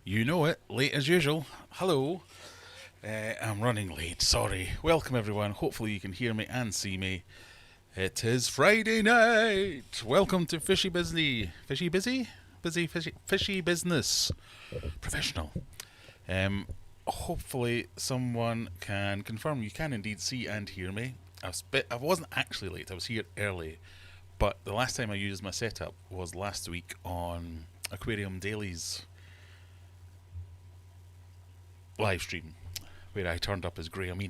You know it, late as usual. Hello. I'm running late, sorry. Welcome everyone. Hopefully you can hear me and see me. It is Friday night. Welcome to Fishy Busy. Fishy Busy? Fishy Business. Professional. Hopefully someone can confirm you can indeed see and hear me. I wasn't actually late, I was here early. But the last time I used my setup was last week on Aquarium Daily's live stream, where I turned up as Graham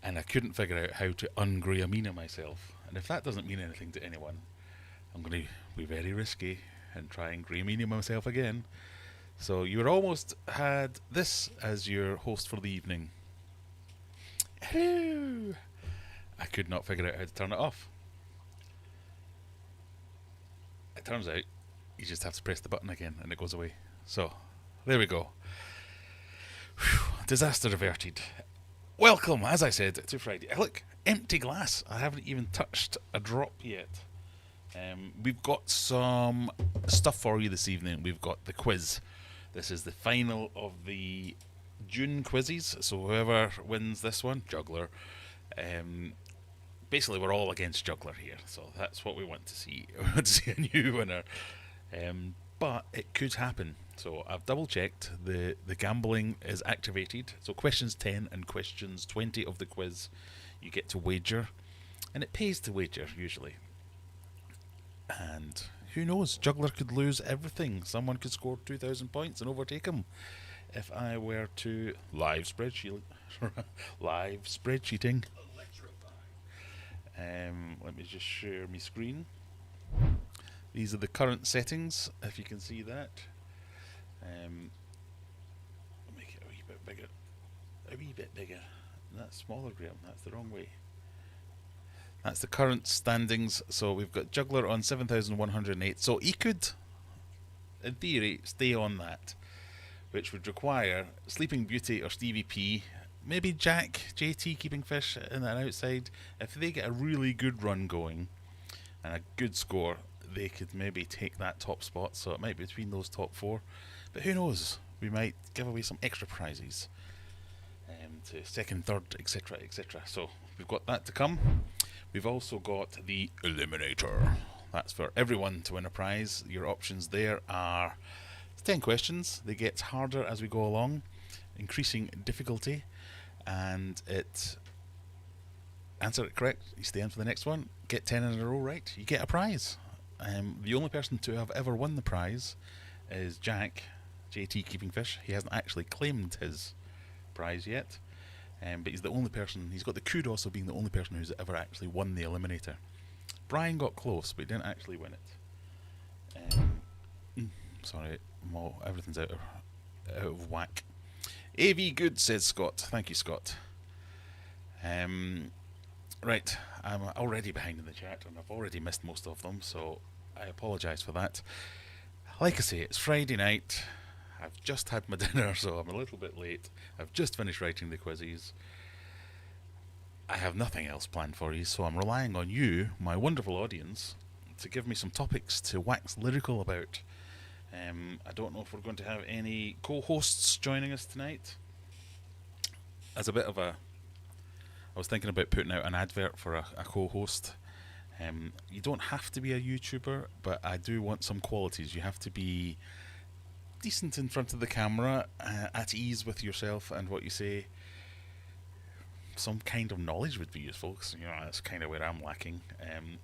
and I couldn't figure out how to un-Graham myself. And if that doesn't mean anything to anyone, I'm going to be very risky and try and Graham myself again. So you almost had this as your host for the evening. Hello! I could not figure out how to turn it off. It turns out you just have to press the button again and it goes away. So, there we go. Whew, disaster averted. Welcome, as I said, to Friday. Look, empty glass. I haven't even touched a drop yet. We've got some stuff for you this evening. We've got the quiz. This is the final of the June quizzes. So whoever wins this one, juggler. Basically, we're all against juggler here. So that's what we want to see. We want to see a new winner. But it could happen. So I've double checked, the gambling is activated. So questions 10 and questions 20 of the quiz you get to wager. And it pays to wager usually. And who knows, juggler could lose everything. Someone could score 2,000 points and overtake him. If I were to live spreadsheeting. Let me just share my screen. These are the current settings, if you can see that. Make it a wee bit bigger. A wee bit bigger. That's smaller, Graham. That's the wrong way. That's the current standings. So we've got Juggler on 7,108. So he could, in theory, stay on that, which would require Sleeping Beauty or Stevie P, maybe Jack, JT keeping fish in and outside. If they get a really good run going and a good score, they could maybe take that top spot. So it might be between those top four. But who knows? We might give away some extra prizes to second, third, etc., etc. So we've got that to come. We've also got the Eliminator. That's for everyone to win a prize. Your options there are 10 questions. They get harder as we go along, increasing difficulty, and answer it correct, you stay on for the next one. Get 10 in a row right, you get a prize. The only person to have ever won the prize is Jack, JT Keeping Fish. He hasn't actually claimed his prize yet, but he's the only person, he's got the kudos of being the only person who's ever actually won the Eliminator. Brian got close, but he didn't actually win it. Sorry, everything's out of whack. AV good, says Scott. Thank you, Scott. Right, I'm already behind in the chat and I've already missed most of them, so I apologise for that. Like I say, it's Friday night. I've just had my dinner, so I'm a little bit late. I've just finished writing the quizzes. I have nothing else planned for you, so I'm relying on you, my wonderful audience, to give me some topics to wax lyrical about. I don't know if we're going to have any co-hosts joining us tonight. As a bit of a... I was thinking about putting out an advert for a co-host. You don't have to be a YouTuber, but I do want some qualities. You have to be decent in front of the camera, at ease with yourself and what you say. Some kind of knowledge would be useful, because that's kind of where I'm lacking.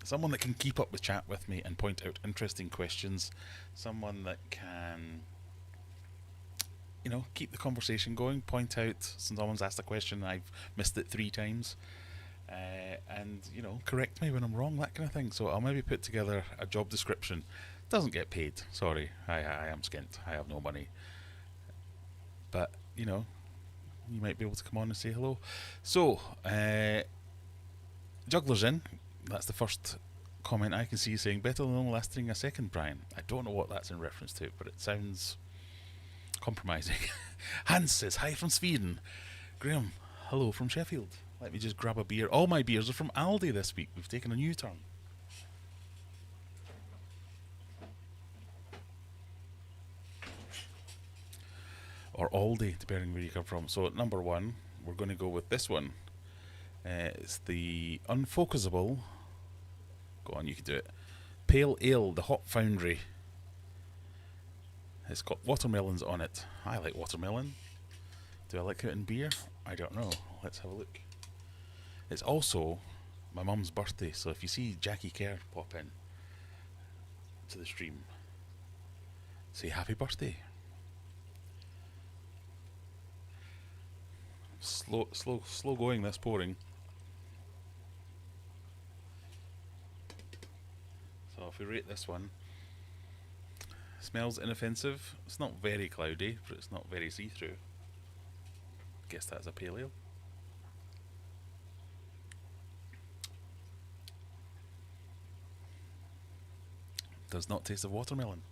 Someone that can keep up the chat with me and point out interesting questions. Someone that can, keep the conversation going, point out someone's asked a question and I've missed it 3 times. And correct me when I'm wrong, that kind of thing. So I'll maybe put together a job description. Doesn't get paid, sorry, I am skint, I have no money, but you might be able to come on and say hello. So Juggler's in. That's the first comment I can see saying better than only lasting a second, Brian. I don't know what that's in reference to, but it sounds compromising. Hans says hi from Sweden. Graham, hello from Sheffield. Let me just grab a beer. All my beers are from Aldi this week. We've taken a new turn. or Aldi, depending where you come from. So at number 1, we're going to go with this one. It's the unfocusable. Go on, you can do it. Pale Ale, the Hop Foundry. It's got watermelons on it. I like watermelon. Do I like it in beer? I don't know. Let's have a look. It's also my mum's birthday, so if you see Jackie Kerr pop in to the stream, say happy birthday. Slow going, this pouring. So if we rate this one, smells inoffensive. It's not very cloudy, but it's not very see-through. Guess that's a pale ale. Does not taste of watermelon.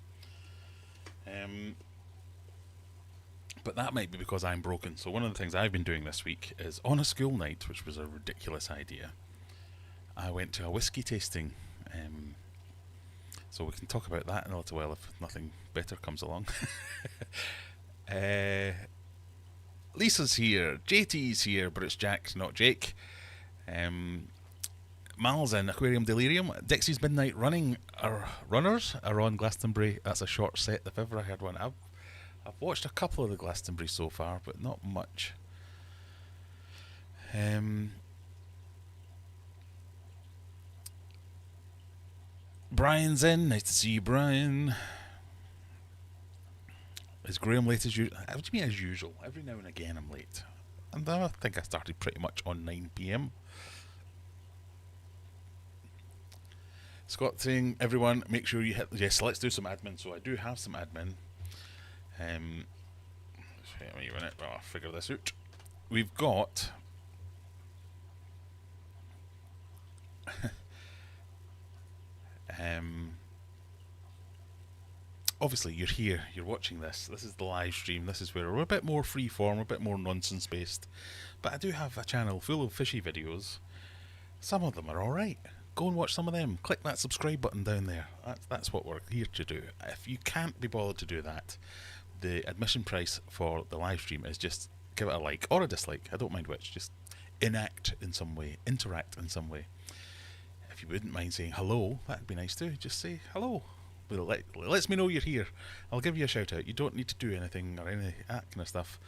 But that might be because I'm broken. So one of the things I've been doing this week is, on a school night, which was a ridiculous idea, I went to a whiskey tasting. So we can talk about that in a little while if nothing better comes along. Lisa's here, JT's here, but it's Jack, not Jake. Mal's in Aquarium Delirium. Dixie's Midnight Runners are on Glastonbury. That's a short set if ever I had one. I've watched a couple of the Glastonbury so far, but not much. Brian's in. Nice to see you, Brian. Is Graham late as usual? What do you mean as usual? Every now and again I'm late. And I think I started pretty much on 9 PM. Scott saying, everyone, make sure you hit... Yes, let's do some admin. So I do have some admin. Wait a minute, I'll figure this out. We've got... obviously you're here, you're watching this. This is the live stream. This is where we're a bit more free form, a bit more nonsense based. But I do have a channel full of fishy videos. Some of them are alright. Go and watch some of them. Click that subscribe button down there. That's what we're here to do. If you can't be bothered to do that, the admission price for the live stream is just give it a like or a dislike. I don't mind which. Just interact in some way. If you wouldn't mind saying hello, that'd be nice too. Just say hello. It lets me know you're here. I'll give you a shout out. You don't need to do anything or any that kind of stuff.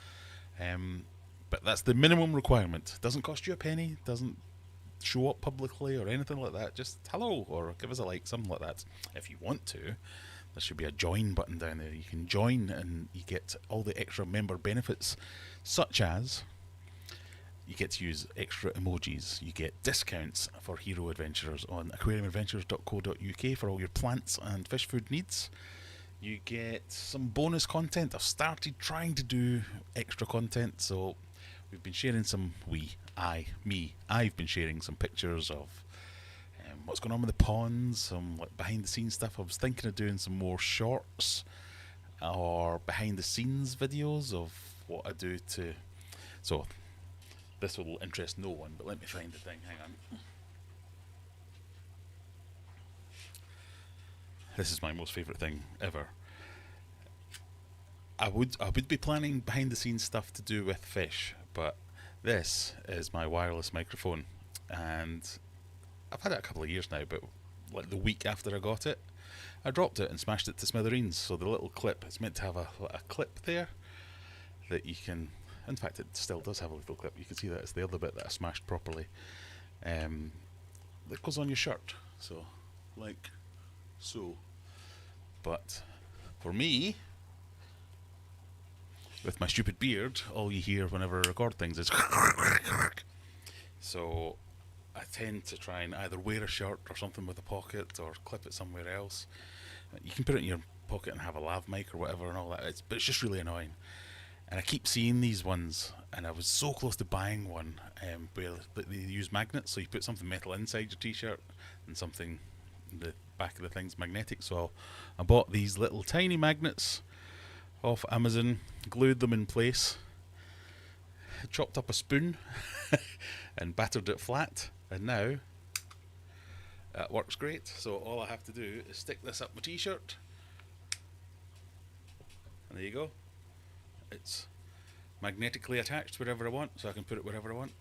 But that's the minimum requirement. Doesn't cost you a penny. Doesn't show up publicly or anything like that. Just hello or give us a like, something like that. If you want to, there should be a join button down there. You can join and you get all the extra member benefits, such as you get to use extra emojis, you get discounts for hero adventurers on aquariumadventures.co.uk for all your plants and fish food needs. You get some bonus content. I've started trying to do extra content, so we've been sharing some, I've been sharing some pictures of what's going on with the ponds, some like behind the scenes stuff. I was thinking of doing some more shorts or behind the scenes videos of what I do to... So this will interest no one, but let me find the thing, hang on. This is my most favourite thing ever. I would be planning behind the scenes stuff to do with fish, but this is my wireless microphone, and I've had it a couple of years now, but like the week after I got it, I dropped it and smashed it to smithereens. So the little clip, it's meant to have a clip there that you can... In fact, it still does have a little clip. You can see that it's the other bit that I smashed properly. That goes on your shirt, so like so. But for me, with my stupid beard, all you hear whenever I record things is so I tend to try and either wear a shirt or something with a pocket or clip it somewhere else. You can put it in your pocket and have a lav mic or whatever and all that, but it's just really annoying. And I keep seeing these ones, and I was so close to buying one where they use magnets, so you put something metal inside your t-shirt and something in the back of the thing's magnetic. So I bought these little tiny magnets off Amazon, glued them in place, chopped up a spoon and battered it flat, and now it works great. So all I have to do is stick this up my t-shirt, and there you go. It's magnetically attached wherever I want, so I can put it wherever I want.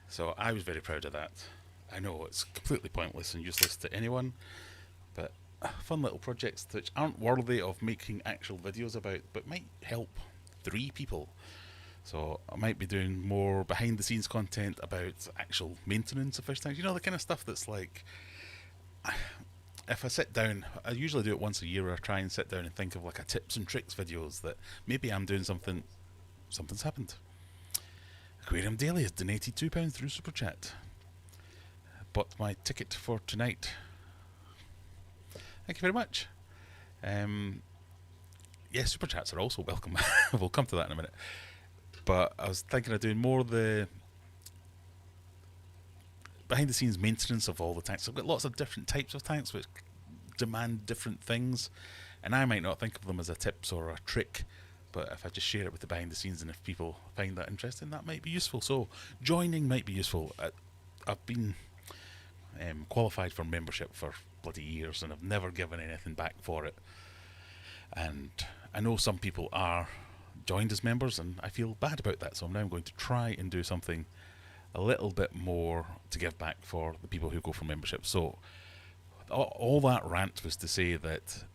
So I was very proud of that. I know it's completely pointless and useless to anyone, but fun little projects which aren't worthy of making actual videos about, but might help 3 people. So I might be doing more behind the scenes content about actual maintenance of fish tanks. You know, the kind of stuff that's like, if I sit down, I usually do it once a year where I try and sit down and think of like a tips and tricks videos that maybe I'm doing something's happened. Aquarium Daily has donated £2 through Super Chat. Bought my ticket for tonight. Thank you very much. Yeah, Super Chats are also welcome. We'll come to that in a minute. But I was thinking of doing more of the behind the scenes maintenance of all the tanks. I've got lots of different types of tanks which demand different things, and I might not think of them as a tips or a trick, but if I just share it with the behind the scenes and if people find that interesting, that might be useful. So joining might be useful. I've been qualified for membership for bloody years and I've never given anything back for it, and I know some people are joined as members and I feel bad about that, so I'm now going to try and do something a little bit more to give back for the people who go for membership. So all that rant was to say that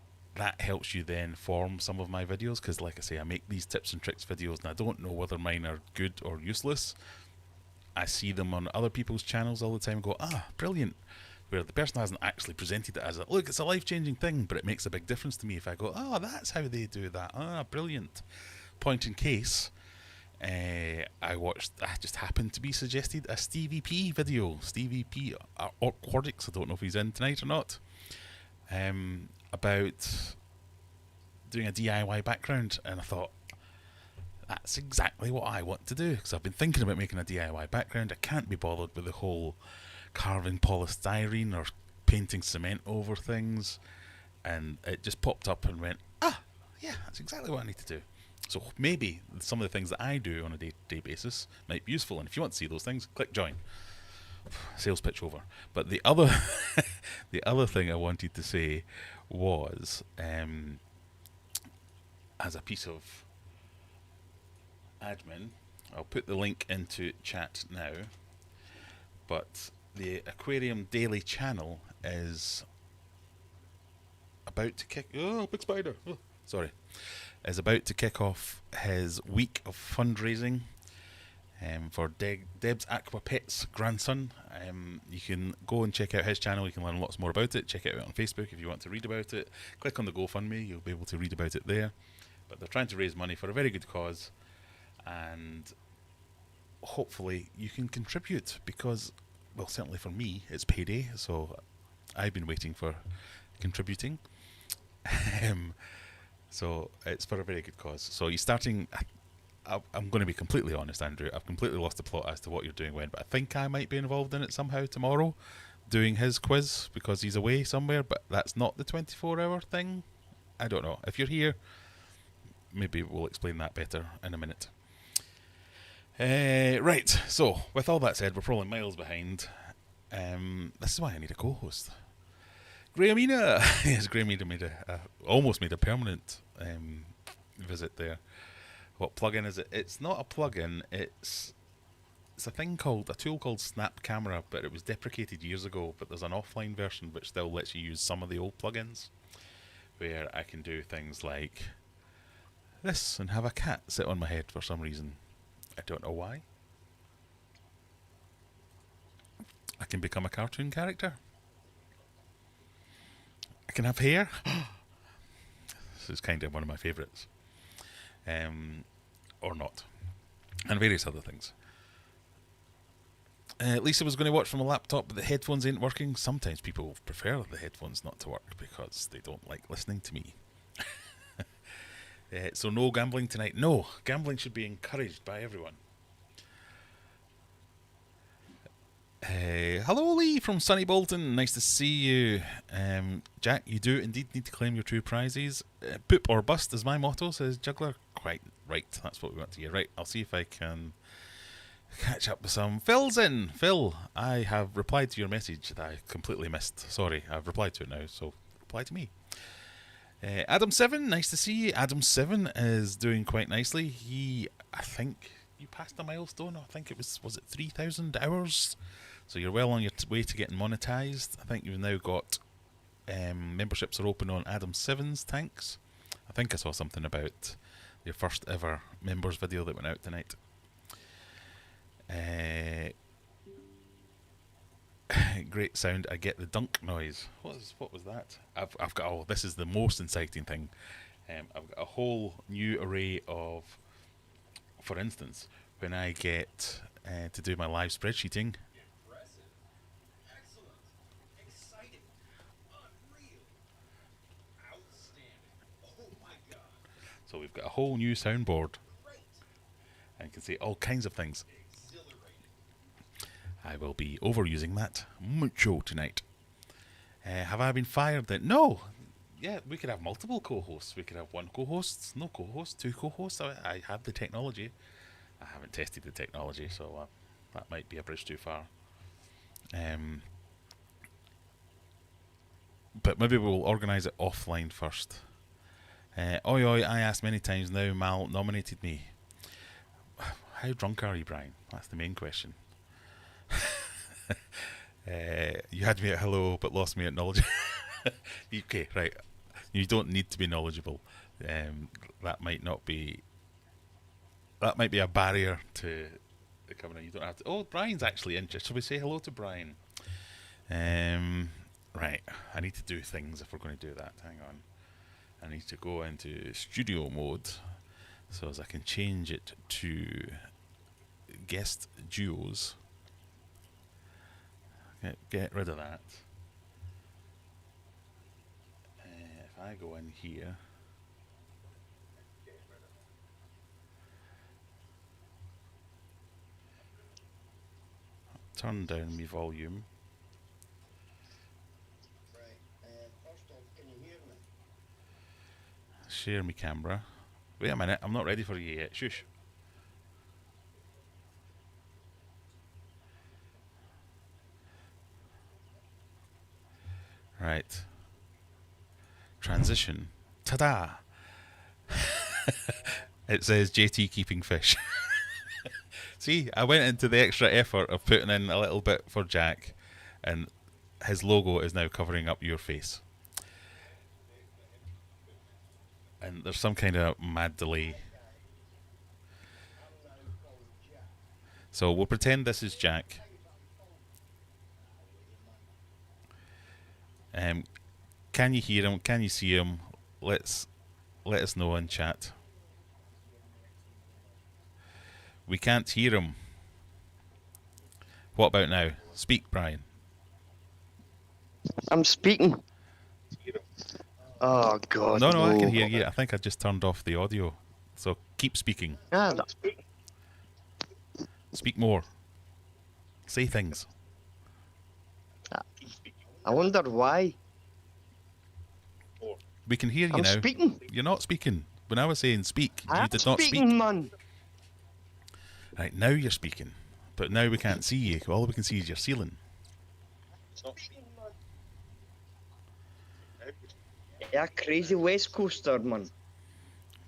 helps you then form some of my videos, because like I say, I make these tips and tricks videos and I don't know whether mine are good or useless. I see them on other people's channels all the time and go, brilliant, where the person hasn't actually presented it as look, it's a life-changing thing, but it makes a big difference to me if I go, that's how they do that, brilliant. Point in case, I just happened to be suggested a Stevie P video, Stevie P Aquatics, I don't know if he's in tonight or not, about doing a DIY background, and I thought, that's exactly what I want to do, because I've been thinking about making a DIY background. I can't be bothered with the whole carving polystyrene or painting cement over things, and it just popped up and went, yeah, that's exactly what I need to do. So maybe some of the things that I do on a day-to-day basis might be useful, and if you want to see those things, click join. Sales pitch over. But the other the other thing I wanted to say was, as a piece of admin, I'll put the link into chat now, but the Aquarium Daily channel is about to kick... big spider! Is about to kick off his week of fundraising for Deb's Aqua Pet's grandson. You can go and check out his channel. You can learn lots more about it. Check it out on Facebook if you want to read about it. Click on the GoFundMe. You'll be able to read about it there. But they're trying to raise money for a very good cause, and hopefully you can contribute, because, well, certainly for me, it's payday, so I've been waiting for contributing. So it's for a very good cause. So you're starting... I'm going to be completely honest, Andrew. I've completely lost the plot as to what you're doing when, but I think I might be involved in it somehow tomorrow, doing his quiz, because he's away somewhere, but that's not the 24-hour thing. I don't know. If you're here, maybe we'll explain that better in a minute. Right, so with all that said, we're probably miles behind. This is why I need a co-host. Grahamina! Yes, Grahamina almost made a permanent visit there. What plugin is it? It's not a plugin, it's a tool called Snap Camera, but it was deprecated years ago, but there's an offline version which still lets you use some of the old plugins, where I can do things like this and have a cat sit on my head for some reason. I don't know why. I can become a cartoon character. I can have hair. This is kind of one of my favourites. Or not. And various other things. Lisa was going to watch from a laptop, but the headphones ain't working. Sometimes people prefer the headphones not to work because they don't like listening to me. So no gambling tonight. No, gambling should be encouraged by everyone. Hello Lee from Sunny Bolton, nice to see you. Jack, you do indeed need to claim your 2 prizes. Poop or bust is my motto, says Juggler. Quite right, that's what we want to hear. Right, I'll see if I can catch up with some. Phil's in. Phil, I have replied to your message that I completely missed. Sorry, I've replied to it now, so reply to me. Adam7, nice to see you. Adam7 is doing quite nicely. I think you passed a milestone. I think it was it 3,000 hours? So you're well on your way to getting monetized. I think you've now got memberships are open on Adam7's tanks. I think I saw something about your first ever members video that went out tonight. Great sound. I get the dunk noise. What was that? I've got. Oh, this is the most exciting thing. I've got a whole new array of. For instance, when I get to do my live spreadsheeting. Impressive. Excellent. Exciting. Unreal. Outstanding. Oh my god. So we've got a whole new soundboard. Great. And can say all kinds of things. Exhilarating. I will be overusing that mucho tonight. Have I been fired then? No. Yeah, we could have multiple co-hosts. We could have one co-host, no co-host, two co-hosts. I have the technology. I haven't tested the technology, so that might be a bridge too far. But maybe we'll organise it offline first. Oi, I asked many times now, Mal nominated me. How drunk are you, Brian? That's the main question. You had me at hello, but lost me at knowledge. Okay, right. You don't need to be knowledgeable. That might not be. That might be a barrier to coming in. You don't have to. Oh, Brian's actually interested. Shall we say hello to Brian? Right. I need to do things if we're going to do that. Hang on. I need to go into studio mode so as I can change it to guest duos. Get rid of that. If I go in here, turn down my volume. Right. First off, can you hear me? Share my camera. Wait a minute, I'm not ready for you yet. Shush. Right. Transition. Ta-da! It says JT keeping fish. See, I went into the extra effort of putting in a little bit for Jack, and his logo is now covering up your face. And there's some kind of mad delay. So we'll pretend this is Jack. Can you hear him? Can you see him? Let us know in chat. We can't hear him. What about now? Speak, Brian. I'm speaking. Oh God. No, I can hear you. I think I just turned off the audio. So keep speaking. Ah, Speak more. Say things. I wonder why. We can hear you I'm now. speaking. You're not speaking. When I was saying speak, you I'm did not speaking, speak. man. Right, now you're speaking. But now we can't see you. All we can see is your ceiling. Yeah, crazy West Coaster, man.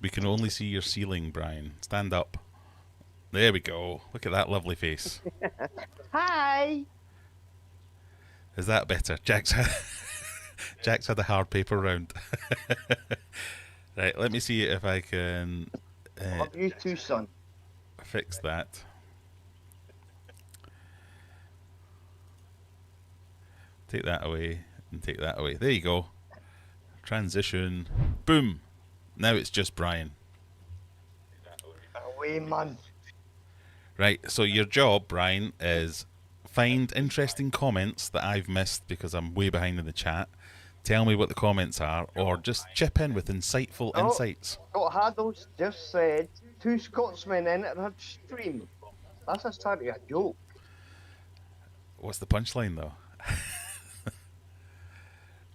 We can only see your ceiling, Brian. Stand up. There we go. Look at that lovely face. Hi. Is that better? Jack's had a hard paper round. Right, let me see if I can Love you too, son. fix that. Take that away and take that away. There you go. Transition. Boom. Now it's just Brian. Away, man. Right, so your job, Brian, is find interesting comments that I've missed because I'm way behind in the chat. Tell me what the comments are, or just chip in with insightful insights. Scott Haddles just said 2 Scotsmen entered her stream. That's a start of a joke. What's the punchline, though?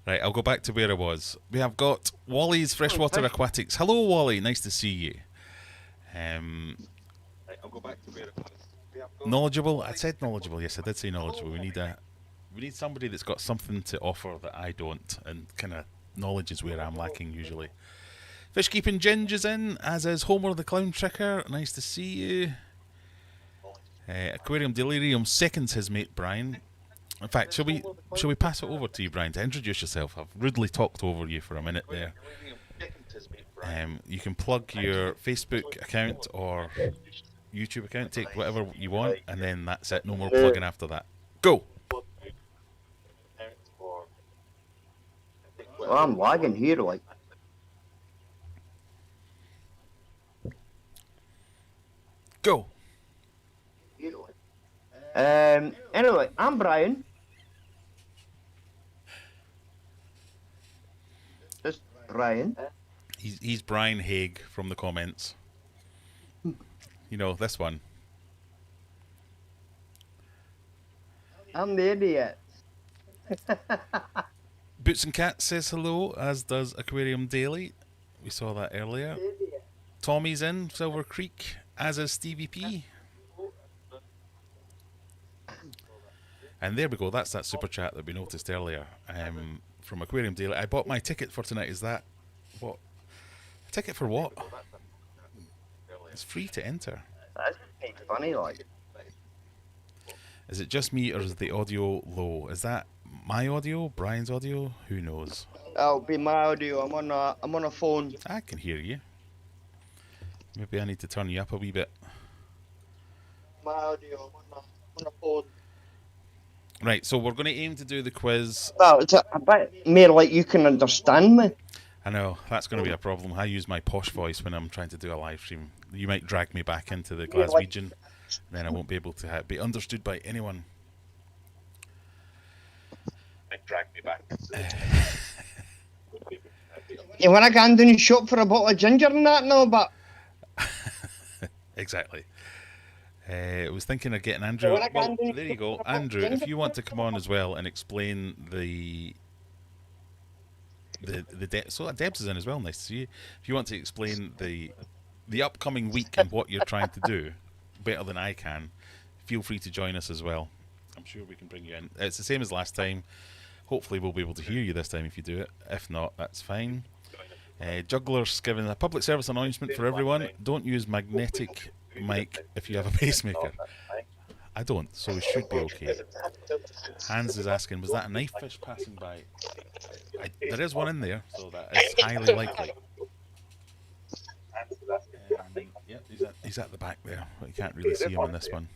Right, I'll go back to where I was. We have got Wally's Freshwater Aquatics. Hello, Wally. Nice to see you. Right, I'll go back to where it was. Knowledgeable. I said knowledgeable. Yes, I did say knowledgeable. We need somebody that's got something to offer that I don't, and kind of knowledge is where I'm lacking usually. Fish Keeping Ginge is in, as is Homer the Clown Tricker. Nice to see you. Aquarium Delirium seconds his mate Brian. In fact, shall we pass it over to you, Brian, to introduce yourself? I've rudely talked over you for a minute there. You can plug your Facebook account or YouTube account, take whatever you want, and then that's it. No more plugging after that. Go! Well, I'm lagging here, like. Go! Anyway, I'm Brian. Just Brian. He's Brian Haig from the comments. You know, this one. I'm the idiot. Boots and Cat says hello, as does Aquarium Daily. We saw that earlier. Tommy's in, Silver Creek, as is Stevie P. And there we go, that's that super chat that we noticed earlier from Aquarium Daily. I bought my ticket for tonight. Is that what? A ticket for what? It's free to enter. That's funny, like. Is it just me or is the audio low? Is that my audio? Brian's audio? Who knows? That'll be my audio. I'm on a phone. I can hear you. Maybe I need to turn you up a wee bit. My audio. I'm on a phone. Right, so we're going to aim to do the quiz. Well, it's a bit more like you can understand me. I know, that's going to be a problem. I use my posh voice when I'm trying to do a live stream. You might drag me back into the Glaswegian, then I won't be able to be understood by anyone. Drag me back. You want to go down and shop for a bottle of ginger and that? No, but... Exactly. I was thinking of getting Andrew. Well, there you go. Andrew, if you want to come on as well and explain the so Debs is in as well, nice to see you. If you want to explain the upcoming week and what you're trying to do better than I can, feel free to join us as well. I'm sure we can bring you in. It's the same as last time. Hopefully we'll be able to hear you this time if you do it. If not, that's fine. Juggler's given a public service announcement for everyone. Don't use magnetic mic if you have a pacemaker. I don't, so we should be okay. Hans is asking, was that a knife fish passing by? There is one in there, so that is highly likely. Yep, he's at the back there, but you can't really see him on this one.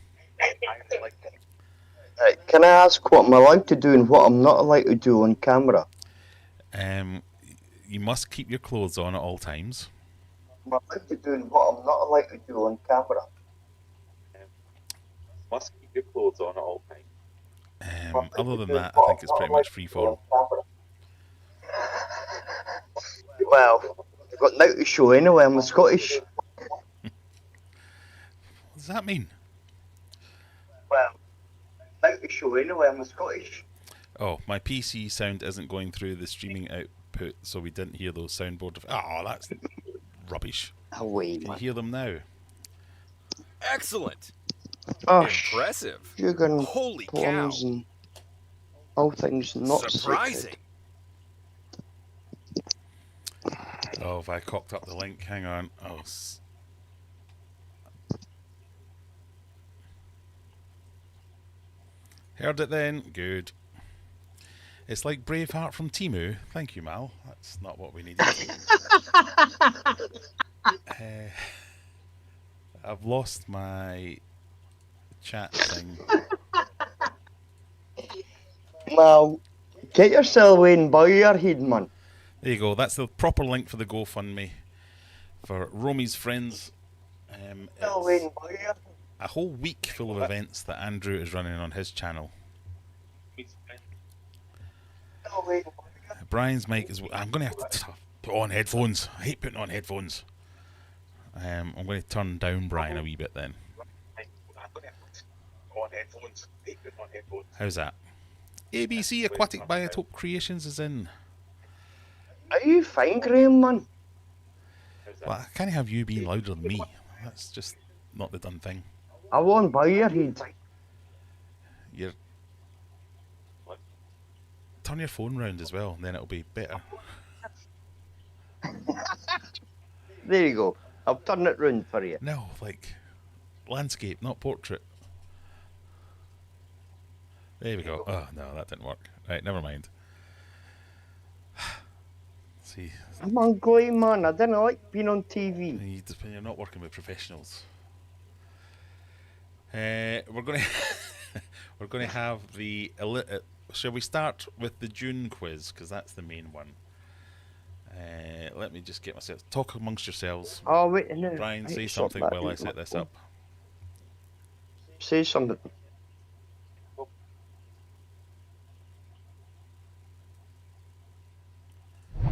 Right, can I ask what I'm allowed to do and what I'm not allowed to do on camera? You must keep your clothes on at all times. I'm allowed to do and what I'm not allowed to do on camera. Must keep your clothes on at all times. Other than that, I think it's pretty much free form. Well, I've got now to show anyway, I'm Scottish. What does that mean? Well, now to show anyway, I'm Scottish. Oh, my PC sound isn't going through the streaming output, so we didn't hear those soundboard. Oh, that's rubbish. Away, Can you man. hear them now? Excellent. Oh, Impressive. sugar and Holy cow. plums and all things not Surprising. Oh, have I cocked up the link? Hang on. Oh, heard it then. Good. It's like Braveheart from Timu. Thank you, Mal. That's not what we needed. I've lost my chat thing. Well, get yourself away and bow your head, man. There you go. That's the proper link for the GoFundMe for Romy's friends. It's a whole week full of events that Andrew is running on his channel. Brian's mic is. I'm going to have to put on headphones. I hate putting on headphones. I'm going to turn down Brian a wee bit then. How's that? ABC Aquatic Biotope Creations is in. Are you fine, Graham, man? Well, I can't have you being louder than me. That's just not the done thing. I won't bow your head. Turn your phone round as well, and then it'll be better. There you go. I'll turn it round for you. No, like landscape, not portrait. There we go. Oh no, that didn't work. Right, never mind. See, I'm on going, man. I didn't like being on TV. you're not working with professionals. We're going to we're going to have the. Shall we start with the June quiz because that's the main one? Let me just get myself. Talk amongst yourselves. Oh, wait, no. Brian, Right, say sort something that while I out, set this Mark. up. Say something.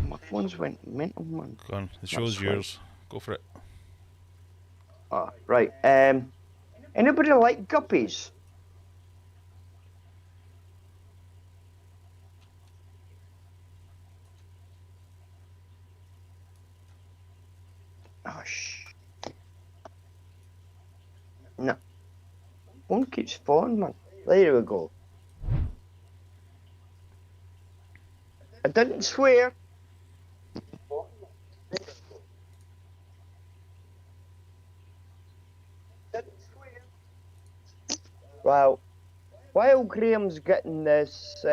My phone's went mental, man. Go on, the show's That's yours. Go for it. Ah, right. Anybody like guppies? Oh, no. One keeps falling, man. There we go. I didn't swear. Well, while Graham's getting this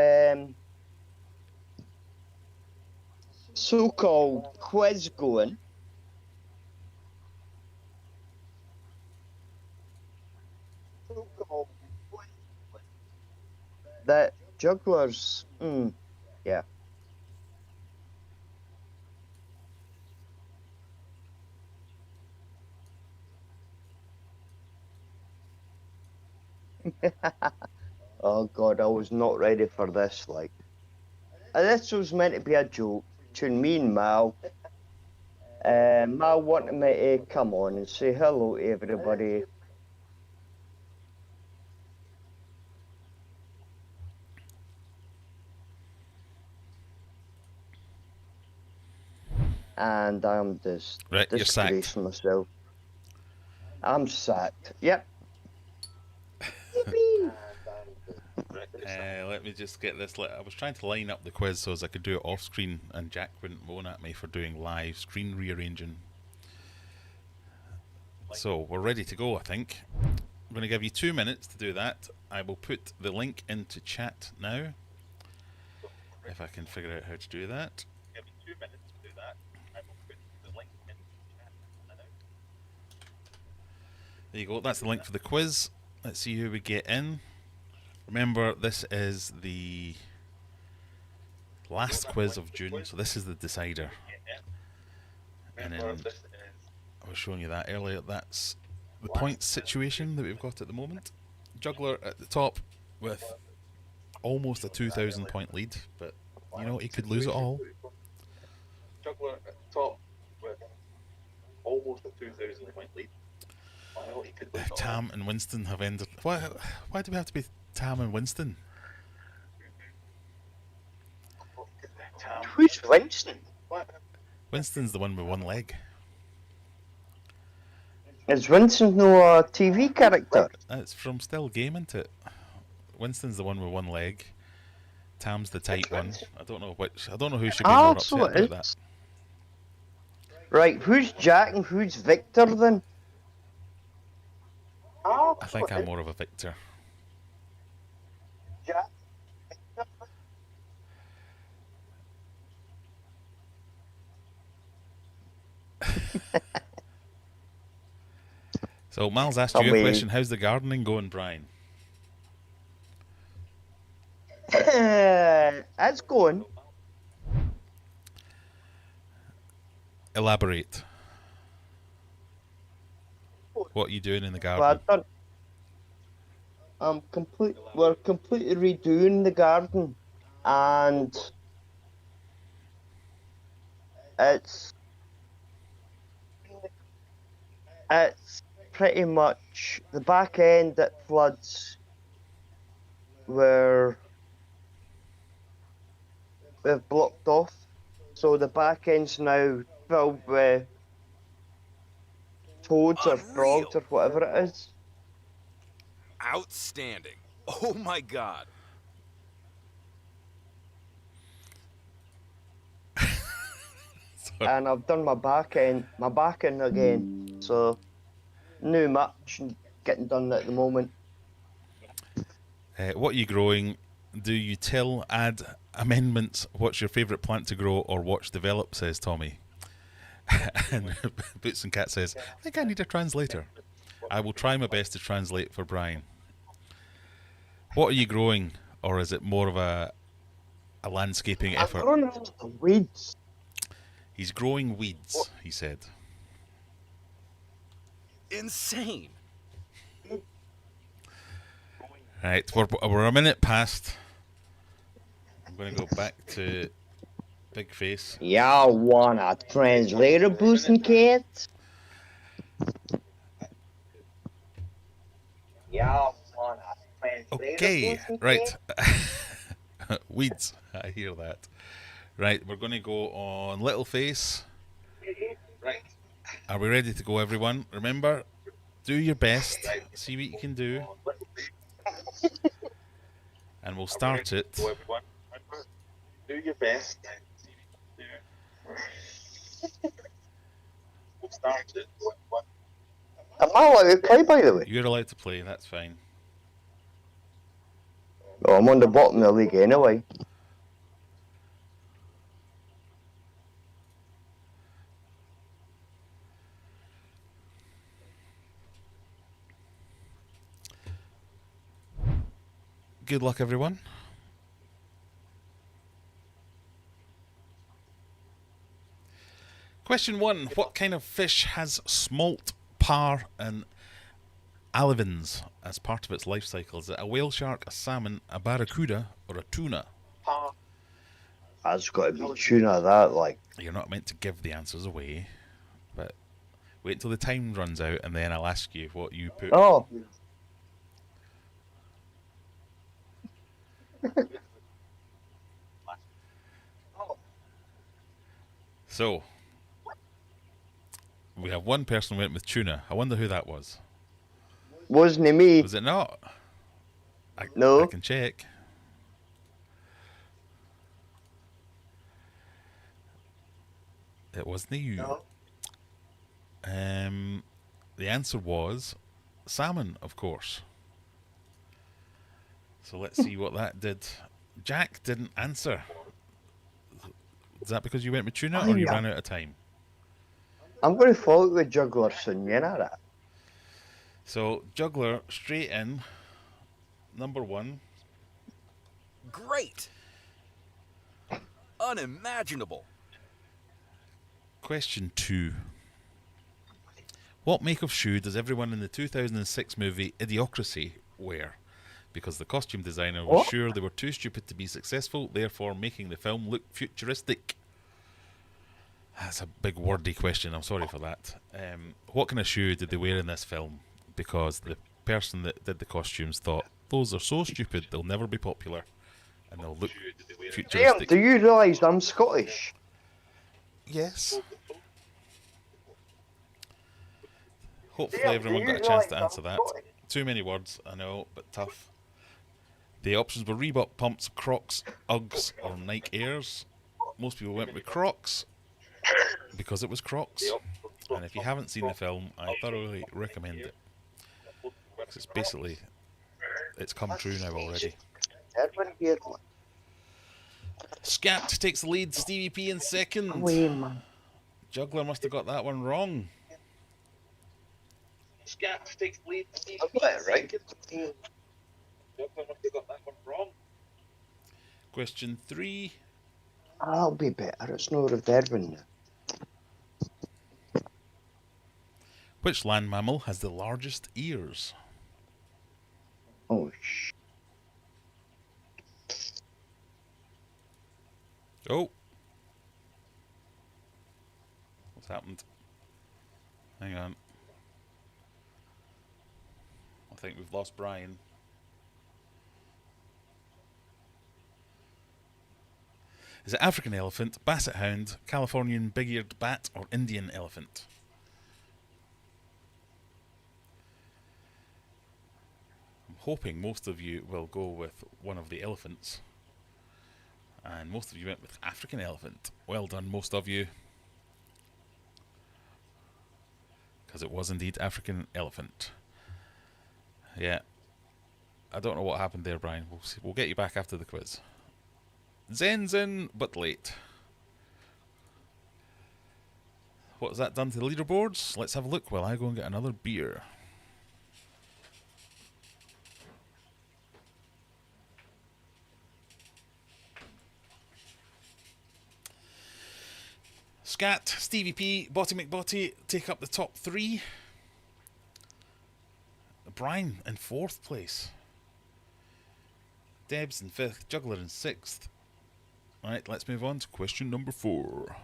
so-called quiz going, that jugglers, yeah. Oh God, I was not ready for this. Like, this was meant to be a joke between me and Mal. Mal wanted me to come on and say hello to everybody. And I'm just Right, you're sacked. disgracing myself. I'm sacked. Yep. Let me just get this. I was trying to line up the quiz so as I could do it off screen, and Jack wouldn't moan at me for doing live screen rearranging. So we're ready to go, I think. I'm going to give you 2 minutes to do that. I will put the link into chat now. If I can figure out how to do that. There you go. That's the link for the quiz. Let's see who we get in. Remember, this is the last quiz of June, so this is the decider. And then I was showing you that earlier. That's the points situation that we've got at the moment. Juggler at the top with almost a 2,000 point lead, but you know, he could lose it all. Juggler at the top with almost a 2,000 point lead. Tam and Winston have ended. Why do we have to be Tam and Winston? Who's Winston? Winston's the one with one leg. Is Winston no a TV character? It's from Still Game, isn't it? Winston's the one with one leg. Tam's the tight one. I don't know which. I don't know who should be more upset So about that. Right, who's Jack and who's Victor then? I think I'm more of a Victor. Jack. So Mal's asked you a question. How's the gardening going, Brian? It's going. Elaborate. What are you doing in the garden? Well, we're completely redoing the garden, and it's pretty much the back end that floods where we've blocked off, so the back end's now filled with toads or frogs or whatever it is. Outstanding. Oh my god. and I've done my back end again. So new match getting done at the moment. What are you growing? Do you till, add amendments? What's your favourite plant to grow or watch develop? Says Tommy. And Boots and Cat says, I think I need a translator. I will try my best to translate for Brian. What are you growing, or is it more of a landscaping I'm effort? growing all the weeds. He's growing weeds, he said. Insane. Right, we're a minute past. I'm going to go back to Big Face. Y'all want a translator, Boots and Cats? Y'all want a translator, Okay, Boots and right. Cats? Weeds, I hear that. Right, we're going to go on Little Face. Right. Are we ready to go, everyone? Remember, do your best. See what you can do. And we'll start it. Go, everyone. Do your best. We'll start it. Go, everyone. Am I allowed to play, by the way? You're allowed to play, that's fine. Well, I'm on the bottom of the league anyway. Good luck, everyone. Question 1. What kind of fish has smolt, parr, and alevins as part of its life cycle? Is it a whale shark, a salmon, a barracuda, or a tuna? That's got to be tuna, that, like. You're not meant to give the answers away, but wait until the time runs out and then I'll ask you what you put. Oh. So, we have one person who went with tuna. I wonder who that was. Wasn't it me? Was it not? No. I can check. It wasn't you. No. The answer was salmon, of course. So let's see what that did. Jack didn't answer. Is that because you went with tuna or you ran out of time? I'm going to follow the juggler soon, you know that? So, juggler, straight in. Number 1. Great. Unimaginable. Question 2. What make of shoe does everyone in the 2006 movie Idiocracy wear? Because the costume designer was sure they were too stupid to be successful, therefore making the film look futuristic. That's a big wordy question, I'm sorry for that. What kind of shoe did they wear in this film? Because the person that did the costumes thought, those are so stupid, they'll never be popular, and they'll look Damn, futuristic. do you realise I'm Scottish? Yes. Hopefully everyone got a chance to answer that. Too many words, I know, but tough. The options were Reebok pumps, Crocs, Uggs, or Nike Airs. Most people went with Crocs because it was Crocs. And if you haven't seen the film, I thoroughly recommend it. 'Cause it's basically, it's come true now already. Scat takes the lead, Stevie P in second. Away, man. Juggler must have got that one wrong. Scat takes the lead. I got it right. Juggler must have got that one wrong. Question 3. That'll be better. It's no reverbing now. Which land mammal has the largest ears? Oh, sh. Oh. What's happened? Hang on. I think we've lost Brian. Is it African elephant, basset hound, Californian big-eared bat, or Indian elephant? I'm hoping most of you will go with one of the elephants. And most of you went with African elephant. Well done, most of you. because it was indeed African elephant. Yeah. I don't know what happened there, Brian. We'll see. We'll get you back after the quiz. Zen's in, but late. What has that done to the leaderboards? Let's have a look while I go and get another beer. Scat, Stevie P, Botty McBotty take up the top 3. Brian in 4th place. Debs in 5th, Juggler in 6th. Right, let's move on to question number 4.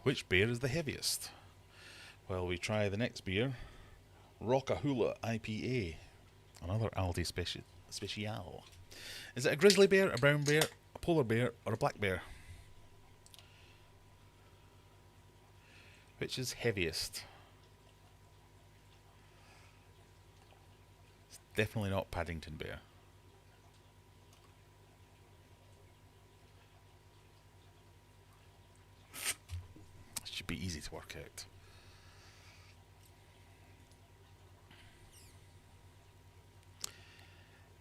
Which beer is the heaviest? Well, we try the next beer. Rockahula IPA. Another Aldi special. Is it a grizzly bear, a brown bear, a polar bear, or a black bear? Which is heaviest? It's definitely not Paddington Bear. Should be easy to work out.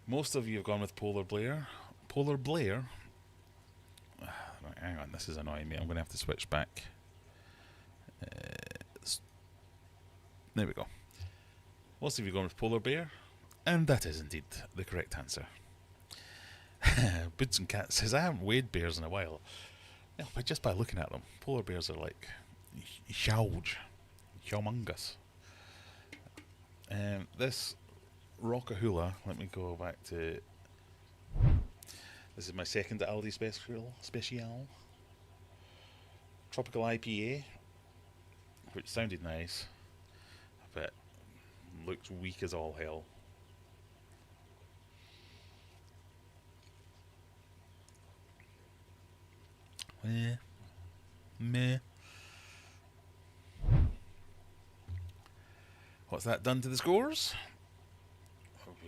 Most of you have gone with Polar Blair. Polar Blair. Right, hang on, this is annoying me. I'm going to have to switch back. There we go. Most of you have gone with Polar Bear, and that is indeed the correct answer. Boots and Cat says, I haven't weighed bears in a while. Yeah, but just by looking at them, polar bears are like huge, humongous. This Rockahula, let me go back to. This is my second Aldi special. Tropical IPA, which sounded nice, but looked weak as all hell. Meh. What's that done to the scores?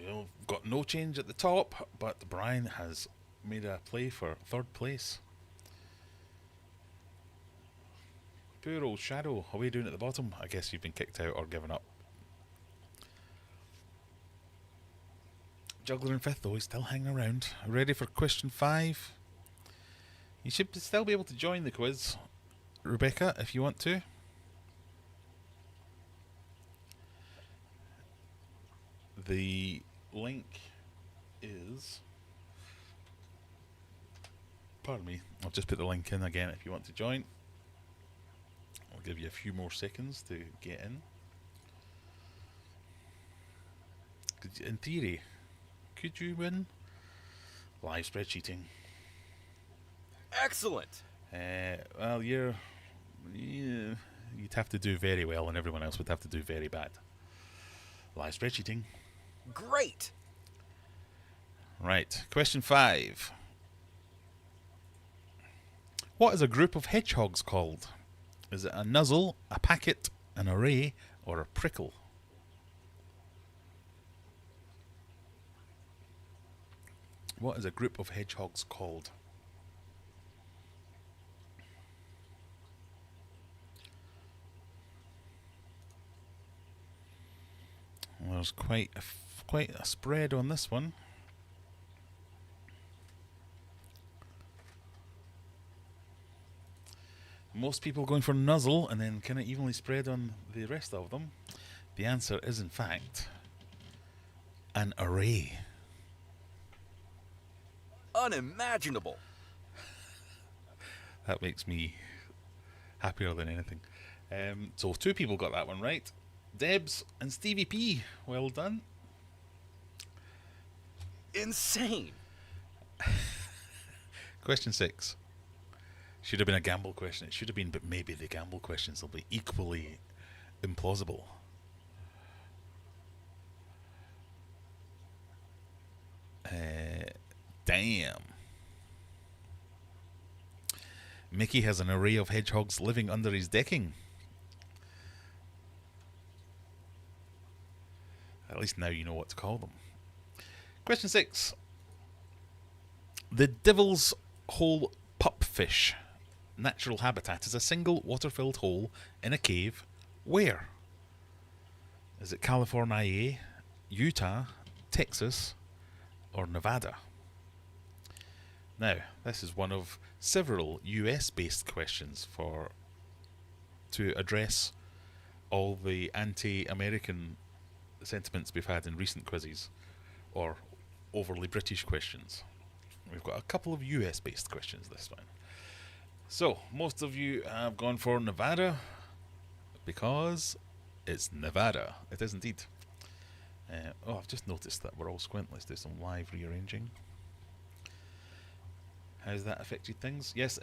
We've got no change at the top, but Brian has made a play for 3rd place. Poor old Shadow, how are you doing at the bottom? I guess you've been kicked out or given up. Juggler in 5th though, he's still hanging around. Ready for question 5? You should still be able to join the quiz, Rebecca, if you want to. The link is... Pardon me, I'll just put the link in again if you want to join. I'll give you a few more seconds to get in. In theory, could you win? Live spreadsheeting. Excellent. Well, you'd have to do very well, and everyone else would have to do very bad. Live spreadsheeting. Great. Right, question 5. What is a group of hedgehogs called? Is it a nuzzle, a packet, an array, or a prickle? What is a group of hedgehogs called? Well, there's quite a spread on this one. Most people going for nuzzle and then kind of evenly spread on the rest of them. The answer is in fact an array. Unimaginable. That makes me happier than anything. So 2 people got that one right. Debs and Stevie P. Well done. Insane. Question 6. Should have been a gamble question. It should have been, but maybe the gamble questions will be equally implausible. Damn. Mickey has an array of hedgehogs living under his decking. At least now you know what to call them. Question 6. The Devil's Hole pupfish natural habitat is a single water-filled hole in a cave. Where? Is it California, Utah, Texas, or Nevada? Now, this is one of several US-based questions to address all the anti-American sentiments we've had in recent quizzes, or overly British questions. We've got a couple of US-based questions this time. So, most of you have gone for Nevada, because it's Nevada. It is indeed. I've just noticed that we're all squint. Let's do some live rearranging. How's that affected things? Yes,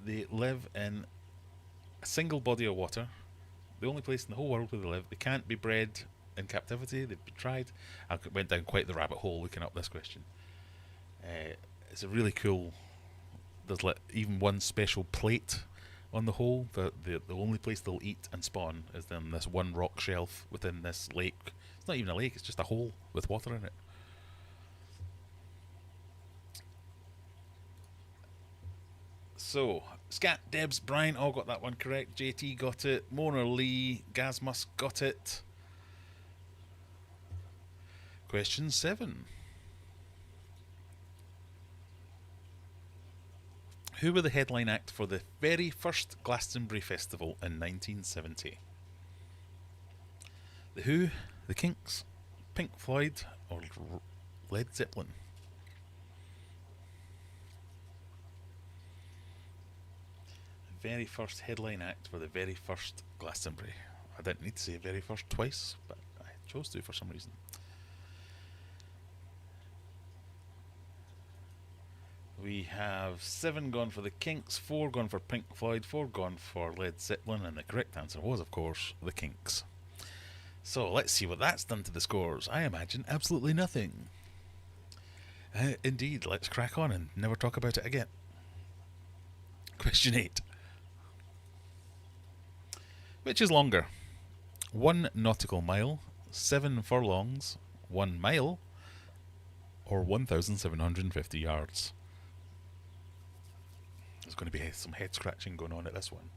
they live in a single body of water. The only place in the whole world where they live. They can't be bred in captivity. They've been tried. I went down quite the rabbit hole looking up this question. It's a really cool. There's even one special plate on the hole. The only place they'll eat and spawn is in this one rock shelf within this lake. It's not even a lake. It's just a hole with water in it. So, Scat, Debs, Brian all got that one correct. JT got it. Mona Lee, Gazmus got it. Question 7. Who were the headline act for the very first Glastonbury Festival in 1970? The Who, the Kinks, Pink Floyd, or Led Zeppelin? Very first headline act for the very first Glastonbury. I didn't need to say very first twice, but I chose to for some reason. We have 7 gone for the Kinks, 4 gone for Pink Floyd, 4 gone for Led Zeppelin, and the correct answer was, of course, the Kinks. So let's see what that's done to the scores. I imagine absolutely nothing. Indeed, let's crack on and never talk about it again. Question 8. Which is longer? 1 nautical mile, 7 furlongs, 1 mile, or 1,750 yards? There's going to be some head scratching going on at this one.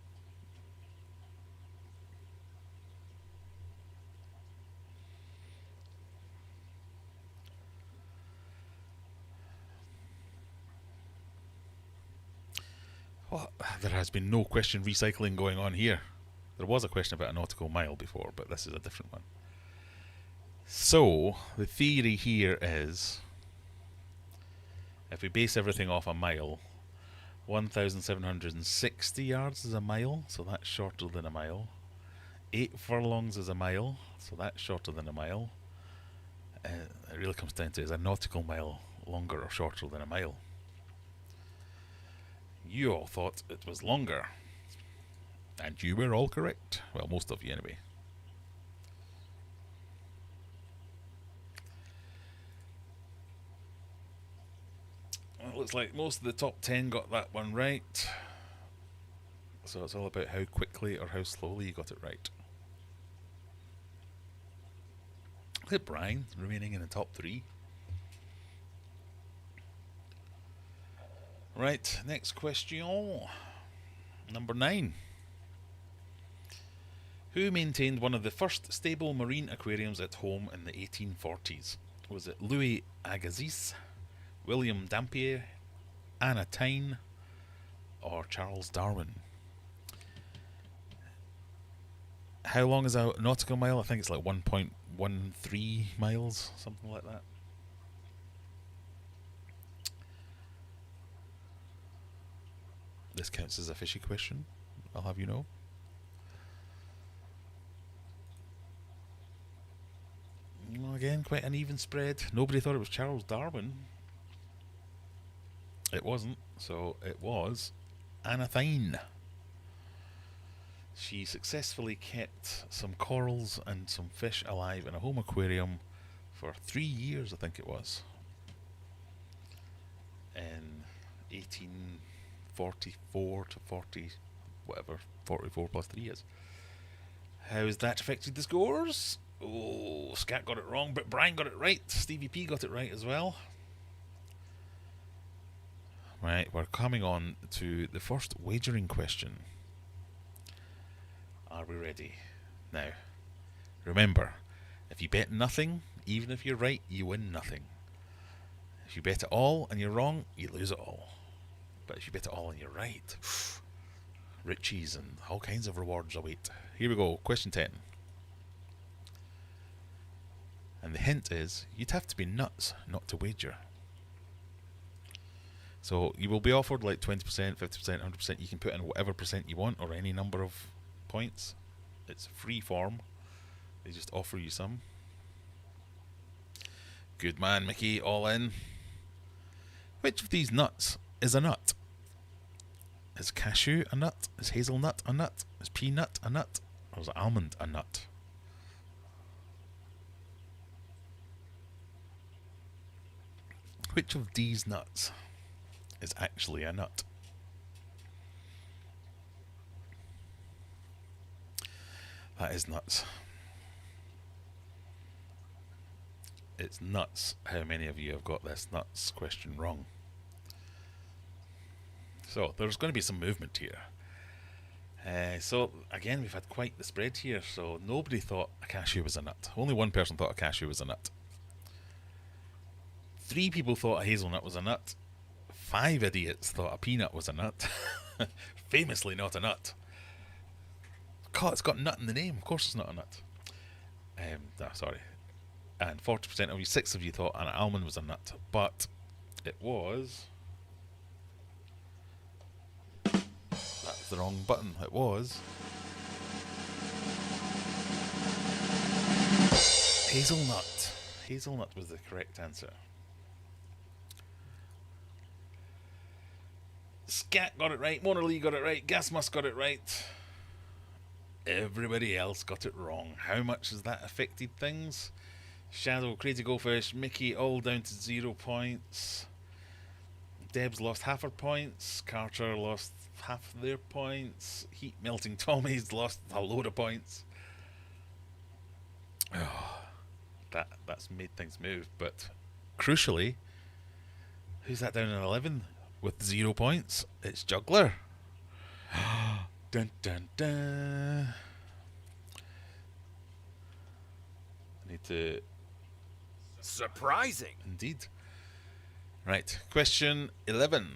Well, there has been no question recycling going on here. There was a question about a nautical mile before, but this is a different one. So, the theory here is, if we base everything off a mile, 1,760 yards is a mile, so that's shorter than a mile. 8 furlongs is a mile, so that's shorter than a mile. It really comes down to, is a nautical mile longer or shorter than a mile? You all thought it was longer. And you were all correct. Well, most of you anyway. Well, it looks like most of the top 10 got that one right. So it's all about how quickly or how slowly you got it right. Look at Brian remaining in the top 3. Right, next question. Number 9. Who maintained one of the first stable marine aquariums at home in the 1840s? Was it Louis Agassiz, William Dampier, Anna Tyne, or Charles Darwin? How long is a nautical mile? I think it's like 1.13 miles, something like that. This counts as a fishy question, I'll have you know. Well, again, quite an even spread. Nobody thought it was Charles Darwin. It wasn't, so it was Anna Tyne. She successfully kept some corals and some fish alive in a home aquarium for 3 years, I think it was. In 1844 to 40, whatever, 44 plus 3 years. How has that affected the scores? Oh, Scat got it wrong, but Brian got it right. Stevie P got it right as well. Right, we're coming on to the first wagering question. Are we ready? Now, remember, if you bet nothing, even if you're right, you win nothing. If you bet it all and you're wrong, you lose it all. But if you bet it all and you're right, riches and all kinds of rewards await. Here we go, question 10. And the hint is, you'd have to be nuts not to wager. So you will be offered like 20%, 50%, 100%. You can put in whatever percent you want or any number of points. It's free form. They just offer you some. Good man, Mickey, all in. Which of these nuts is a nut? Is cashew a nut? Is hazelnut a nut? Is peanut a nut? Or is almond a nut? Which of these nuts is actually a nut? That is nuts. It's nuts how many of you have got this nuts question wrong. So there's going to be some movement here. So again, we've had quite the spread here. So nobody thought a cashew was a nut. Only one person thought a cashew was a nut. 3 people thought a hazelnut was a nut. 5 idiots thought a peanut was a nut. Famously not a nut. God, it's got nut in the name. Of course it's not a nut. No, sorry. And 40% of you, 6 of you thought an almond was a nut. But it was... That's the wrong button. It was... hazelnut. Hazelnut was the correct answer. Scat got it right. Mona Lee got it right. Gasmus got it right. Everybody else got it wrong. How much has that affected things? Shadow, Crazy Goldfish, Mickey all down to 0 points. Deb's lost half her points. Carter lost half their points. Heat Melting Tommy's lost a load of points. Oh, that's made things move. But crucially, who's that down in 11 with 0 points? It's Juggler. Dun dun dun. I need to... Surprising. Indeed. Right, question 11.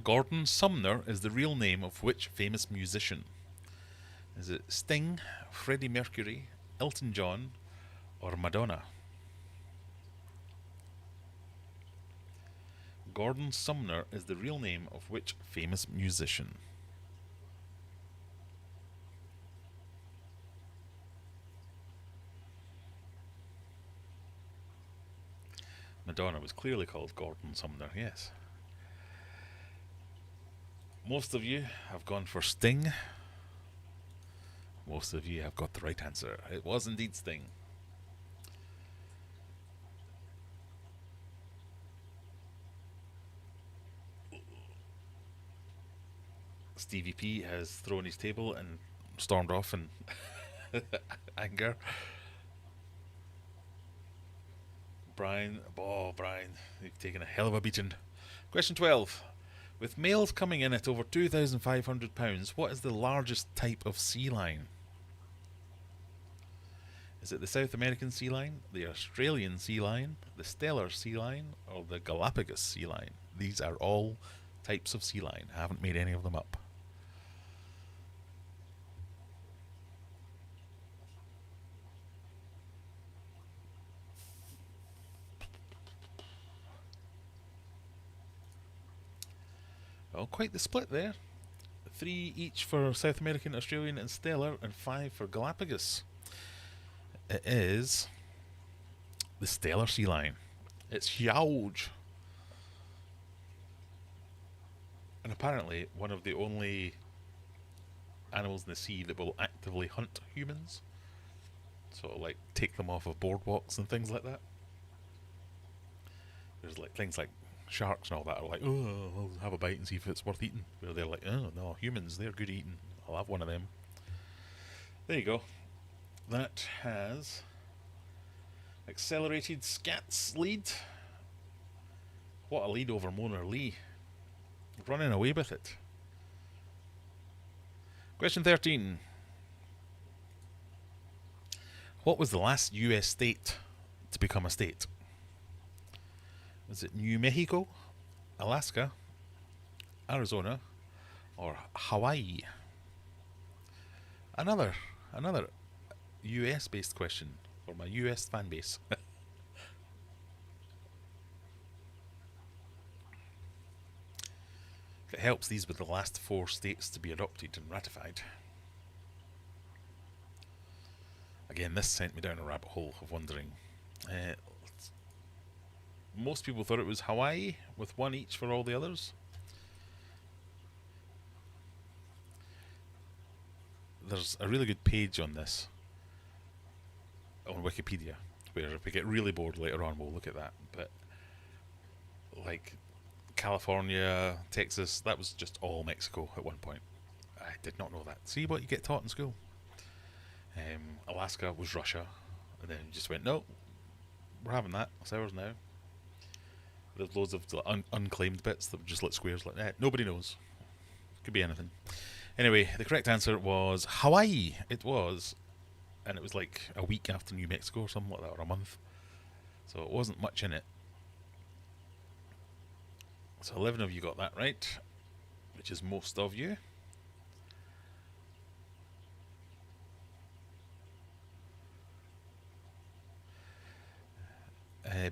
Gordon Sumner is the real name of which famous musician? Is it Sting, Freddie Mercury, Elton John, or Madonna? Gordon Sumner is the real name of which famous musician? Madonna was clearly called Gordon Sumner, yes. Most of you have gone for Sting. Most of you have got the right answer. It was indeed Sting. Stevie P has thrown his table and stormed off in anger. Brian, you've taken a hell of a beating. Question 12. With males coming in at over £2,500, what is the largest type of sea lion? Is it the South American sea lion, the Australian sea lion, the Steller sea lion, or the Galapagos sea lion? These are all types of sea lion. I haven't made any of them up. Well, quite the split there. 3 each for South American, Australian and Steller, and 5 for Galapagos. It is the Steller sea lion. It's huge. And apparently one of the only animals in the sea that will actively hunt humans. Sort of like take them off of boardwalks and things like that. There's like things like sharks and all that are like, oh, I'll have a bite and see if it's worth eating. Where they're like, oh no, humans, they're good eating. I'll have one of them. There you go. That has accelerated Scat's lead What a lead over Mona Lee. Running away with it. Question 13. What was the last US state to become a state? Was it New Mexico, Alaska, Arizona, or Hawaii? Another US based question for my US fan base. If it helps, these were the last 4 states to be adopted and ratified. Again, this sent me down a rabbit hole of wondering. Most people thought it was Hawaii, with 1 each for all the others. There's a really good page on this on Wikipedia, where if we get really bored later on, we'll look at that. But like California, Texas, that was just all Mexico at one point. I did not know that. See what you get taught in school. Alaska was Russia, and then just went, no, we're having that. It's ours now. There's loads of unclaimed bits that just look squares like that. Nobody knows. Could be anything. Anyway, the correct answer was Hawaii. It was, and it was like a week after New Mexico or something like that, or a month. So it wasn't much in it. So 11 of you got that right, which is most of you.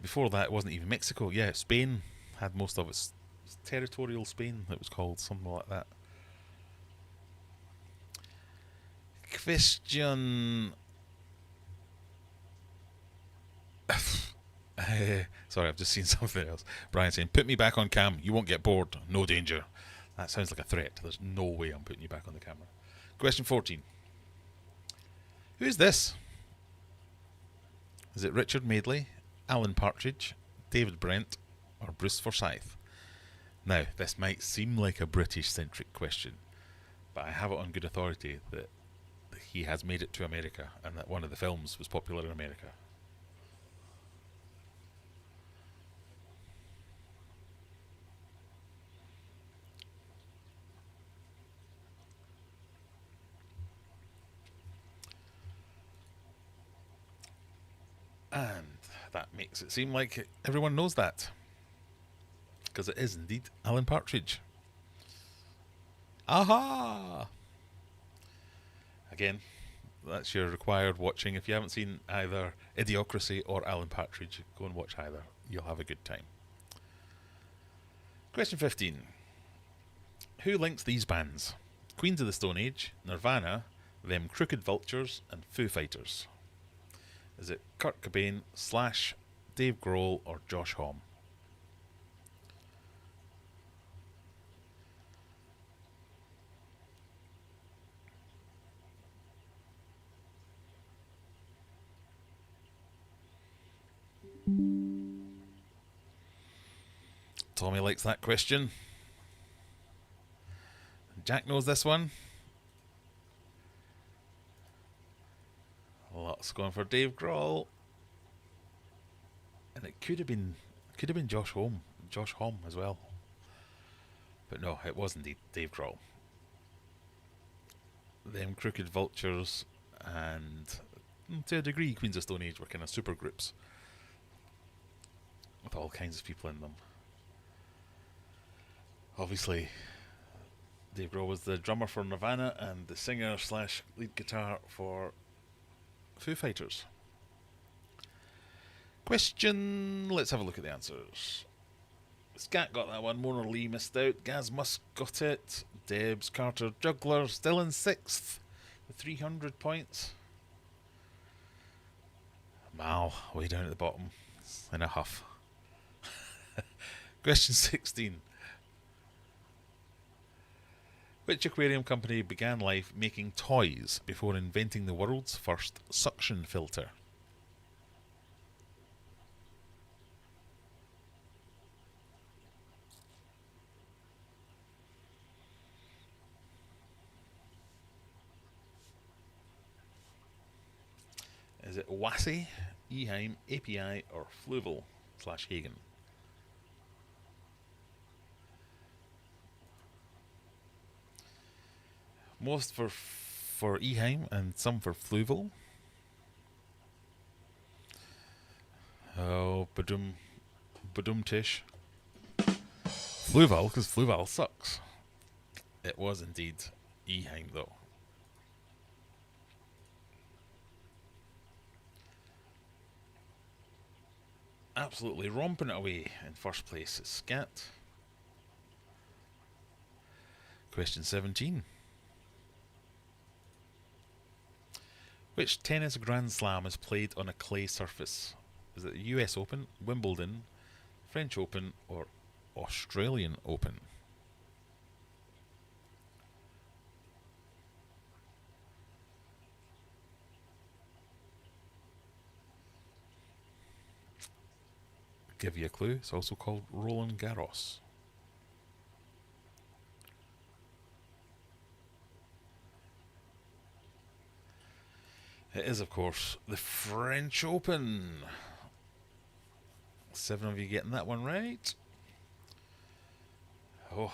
Before that, it wasn't even Mexico. Yeah, Spain had most of its territorial Spain. It was called something like that. Question. Sorry, I've just seen something else. Brian saying, "Put me back on cam. You won't get bored. No danger." That sounds like a threat. There's no way I'm putting you back on the camera. Question 14. Who is this? Is it Richard Madeley, Alan Partridge, David Brent, or Bruce Forsyth? Now, this might seem like a British-centric question, but I have it on good authority that he has made it to America and that one of the films was popular in America. And that makes it seem like everyone knows that, because it is indeed Alan Partridge. Aha! Again, that's your required watching. If you haven't seen either Idiocracy or Alan Partridge, go and watch either. You'll have a good time. Question 15. Who links these bands? Queens of the Stone Age, Nirvana, Them Crooked Vultures, and Foo Fighters. Is it Kurt Cobain, Slash, Dave Grohl, or Josh Homme? Tommy likes that question. Jack knows this one. Lots going for Dave Grohl. And it could have been Josh Homme as well. But no, it was indeed Dave Grohl. Them Crooked Vultures and, to a degree, Queens of Stone Age were kind of super groups with all kinds of people in them. Obviously, Dave Grohl was the drummer for Nirvana and the singer / lead guitar for Foo Fighters. Question. Let's have a look at the answers. Scat got that one. Mona Lee missed out. Gaz Musk got it. Debs Carter Juggler still in 6th with 300 points. Mal way down at the bottom in a huff. Question 16. Which aquarium company began life making toys before inventing the world's first suction filter? Is it Wassy, Eheim, API, or Fluval / Hagen? Most for Eheim and some for Fluval. Oh, badum tish. Fluval, because Fluval sucks. It was indeed Eheim, though. Absolutely romping it away in first place is Scat. Question 17. Which tennis Grand Slam is played on a clay surface? Is it the US Open, Wimbledon, French Open, or Australian Open? Give you a clue, it's also called Roland Garros. It is, of course, the French Open. 7 of you getting that one right. Oh,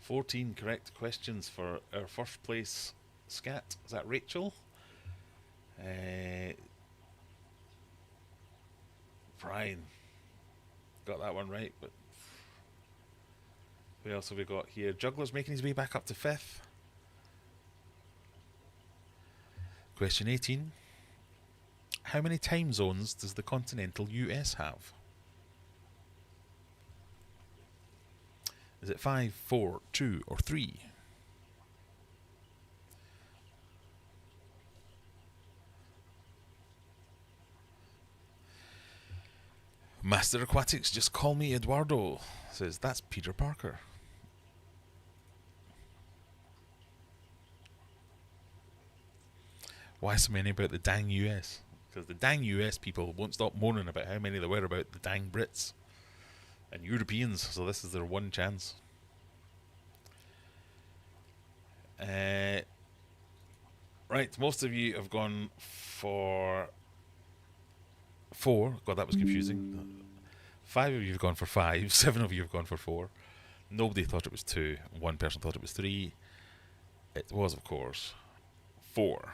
14 correct questions for our first place Scat. Is that Rachel? Brian got that one right, but who else have we got here? Juggler's making his way back up to 5th. Question 18. How many time zones does the continental US have? Is it 5, 4, 2, or 3? Master Aquatics, just call me Eduardo, says that's Peter Parker. Why so many about the dang US? Because the dang US people won't stop moaning about how many there were about the dang Brits and Europeans, so this is their one chance. Right, most of you have gone for 4. God, that was confusing. 5 of you have gone for 5. 7 of you have gone for 4. Nobody thought it was 2. One person thought it was 3. It was, of course, 4.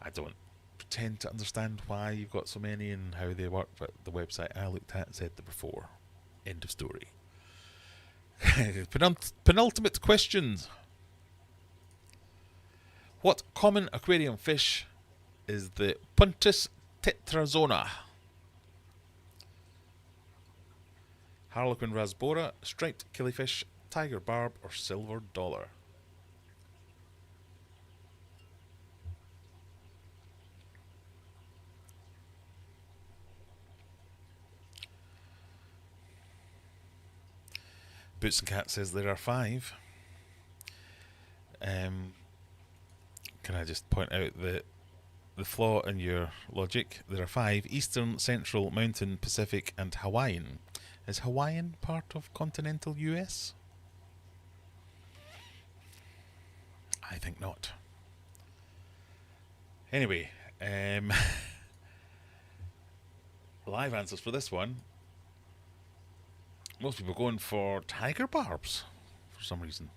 I don't pretend to understand why you've got so many and how they work, but the website I looked at said there were 4. End of story. Penultimate question. What common aquarium fish is the Puntus tetrazona? Harlequin rasbora, striped killifish, tiger barb, or silver dollar? Boots and Cat says there are 5. Can I just point out the flaw in your logic? There are 5. Eastern, Central, Mountain, Pacific, and Hawaiian. Is Hawaiian part of continental US? I think not. Anyway, live answers for this one. Most people going for tiger barbs for some reason.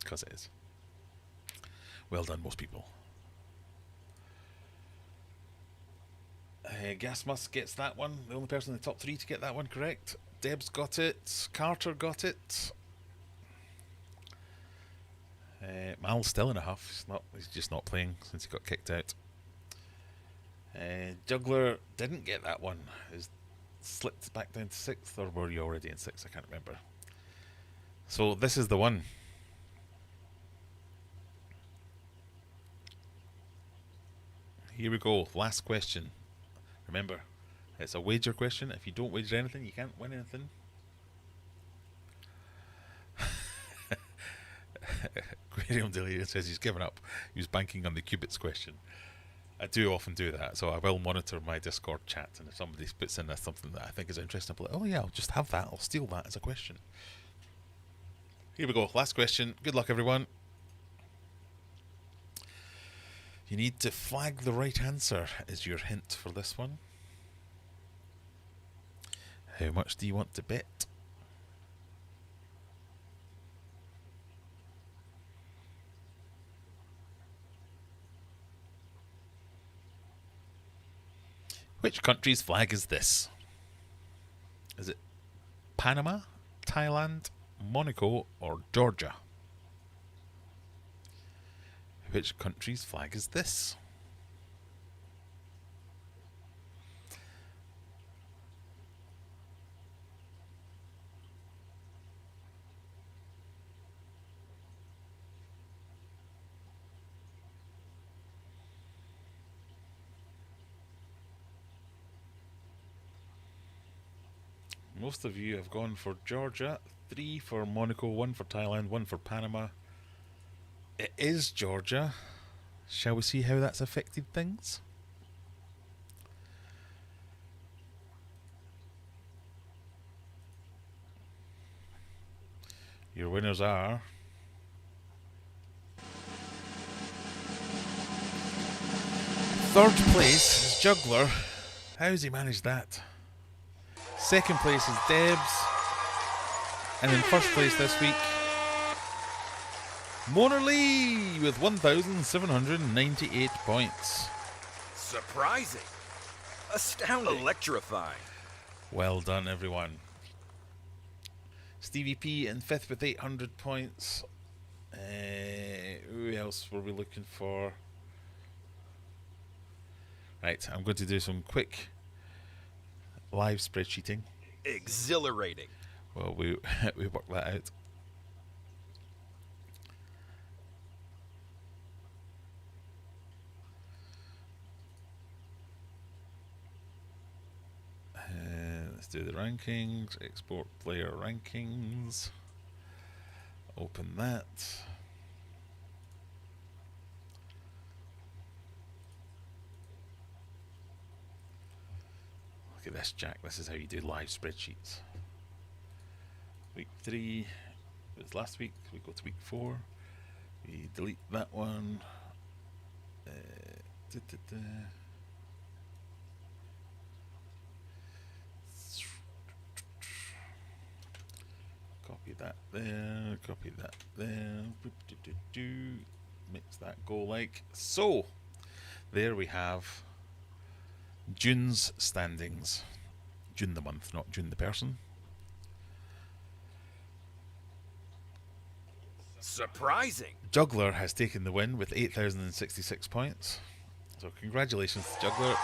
Because it is. Well done, most people. Gasmus gets that one. The only person in the top 3 to get that one correct. Deb's got it. Carter got it. Mal's still in a huff. He's just not playing since he got kicked out. Juggler didn't get that one. He's slipped back down to 6th, or were you already in 6th? I can't remember. So this is the one. Here we go. Last question. Remember, it's a wager question. If you don't wager anything, you can't win anything. Aquarium Delirious says he's given up. He was banking on the qubits question. I do often do that, so I will monitor my Discord chat, and if somebody puts in something that I think is interesting, I'll be like, oh yeah, I'll just have that. I'll steal that as a question. Here we go. Last question. Good luck, everyone. You need to flag the right answer is your hint for this one. How much do you want to bet? Which country's flag is this? Is it Panama, Thailand, Monaco, or Georgia? Which country's flag is this? Most of you have gone for Georgia, 3 for Monaco, 1 for Thailand, 1 for Panama. It is Georgia. Shall we see how that's affected things? Your winners are... Third place is Juggler. How's he managed that? Second place is Debs. And in first place this week, Mona Lee with 1,798 points. Surprising. Astounding. Electrifying. Well done, everyone. Stevie P in fifth with 800 points. Who else were we looking for? Right, I'm going to do some quick live spreadsheeting. Exhilarating. Well, we worked that out. Let's do the rankings. Export player rankings. Open that. Look at this, Jack. This is how you do live spreadsheets. Week 3 was last week. We go to week 4. We delete that one. Copy that there. Copy that there. Makes that go like so. There we have June's standings. June the month, not June the person. Surprising. Juggler has taken the win with 8,066 points. So congratulations to Juggler.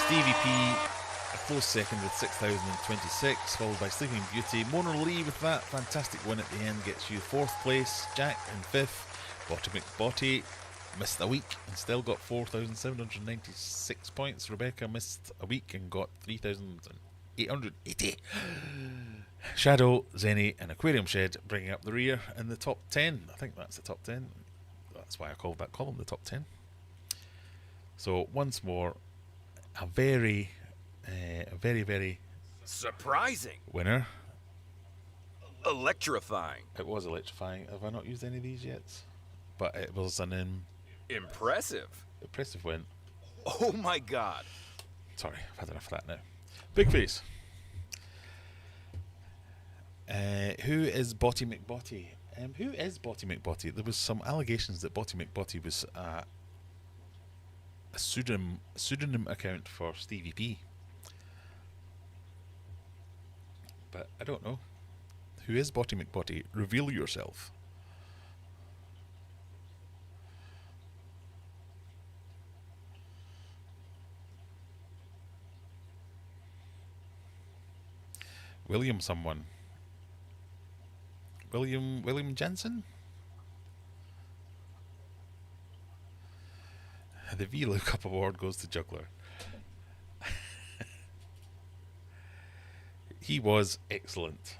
Stevie P, a close second with 6,026, followed by Sleeping Beauty. Mona Lee with that fantastic win at the end gets you 4th place. Jack in 5th. Botty McBotty missed a week and still got 4,796 points. Rebecca missed a week and got 3,880. Shadow, Zenny and Aquarium Shed bringing up the rear in the top 10. I think that's the top 10. That's why I called that column the top 10. So once more, a very, very surprising winner. Electrifying. It was electrifying. Have I not used any of these yet? But it was an impressive win. Oh my god. Sorry, I've had enough of that now. Big face. Who is Botty McBotty? Who is Botty McBotty? There was some allegations that Botty McBotty was a pseudonym account for Stevie P. But I don't know. Who is Botty McBotty? Reveal yourself. William someone. William Jensen? The VLOOKUP award goes to Juggler. He was excellent.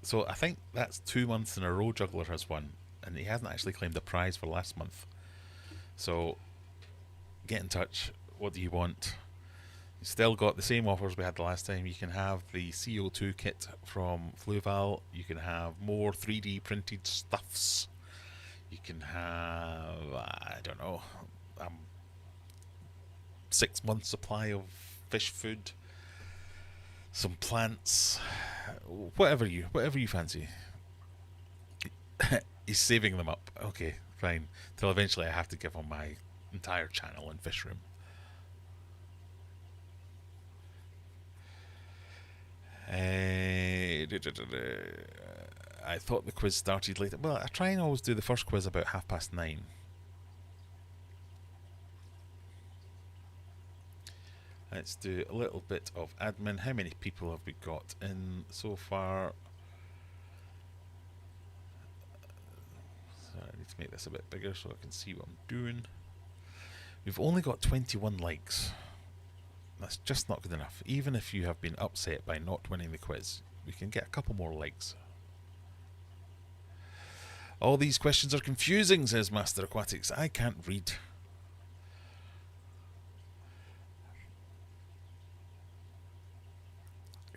So I think that's 2 months in a row Juggler has won, and he hasn't actually claimed the prize for last month. So get in touch. What do you want? You still got the same offers we had the last time. You can have the CO2 kit from Fluval. You can have more 3D printed stuffs. You can have, I don't know, 6 months supply of fish food. some plants, whatever you fancy. He's saving them up. Okay, fine. Till eventually I have to give him my entire channel in Fish Room. I thought the quiz started later. Well, I try and always do the first quiz about 9:30. Let's do a little bit of admin. How many people have we got in so far? So I need to make this a bit bigger so I can see what I'm doing. We've only got 21 likes. That's just not good enough. Even if you have been upset by not winning the quiz, we can get a couple more likes. All these questions are confusing, says Master Aquatics. I can't read.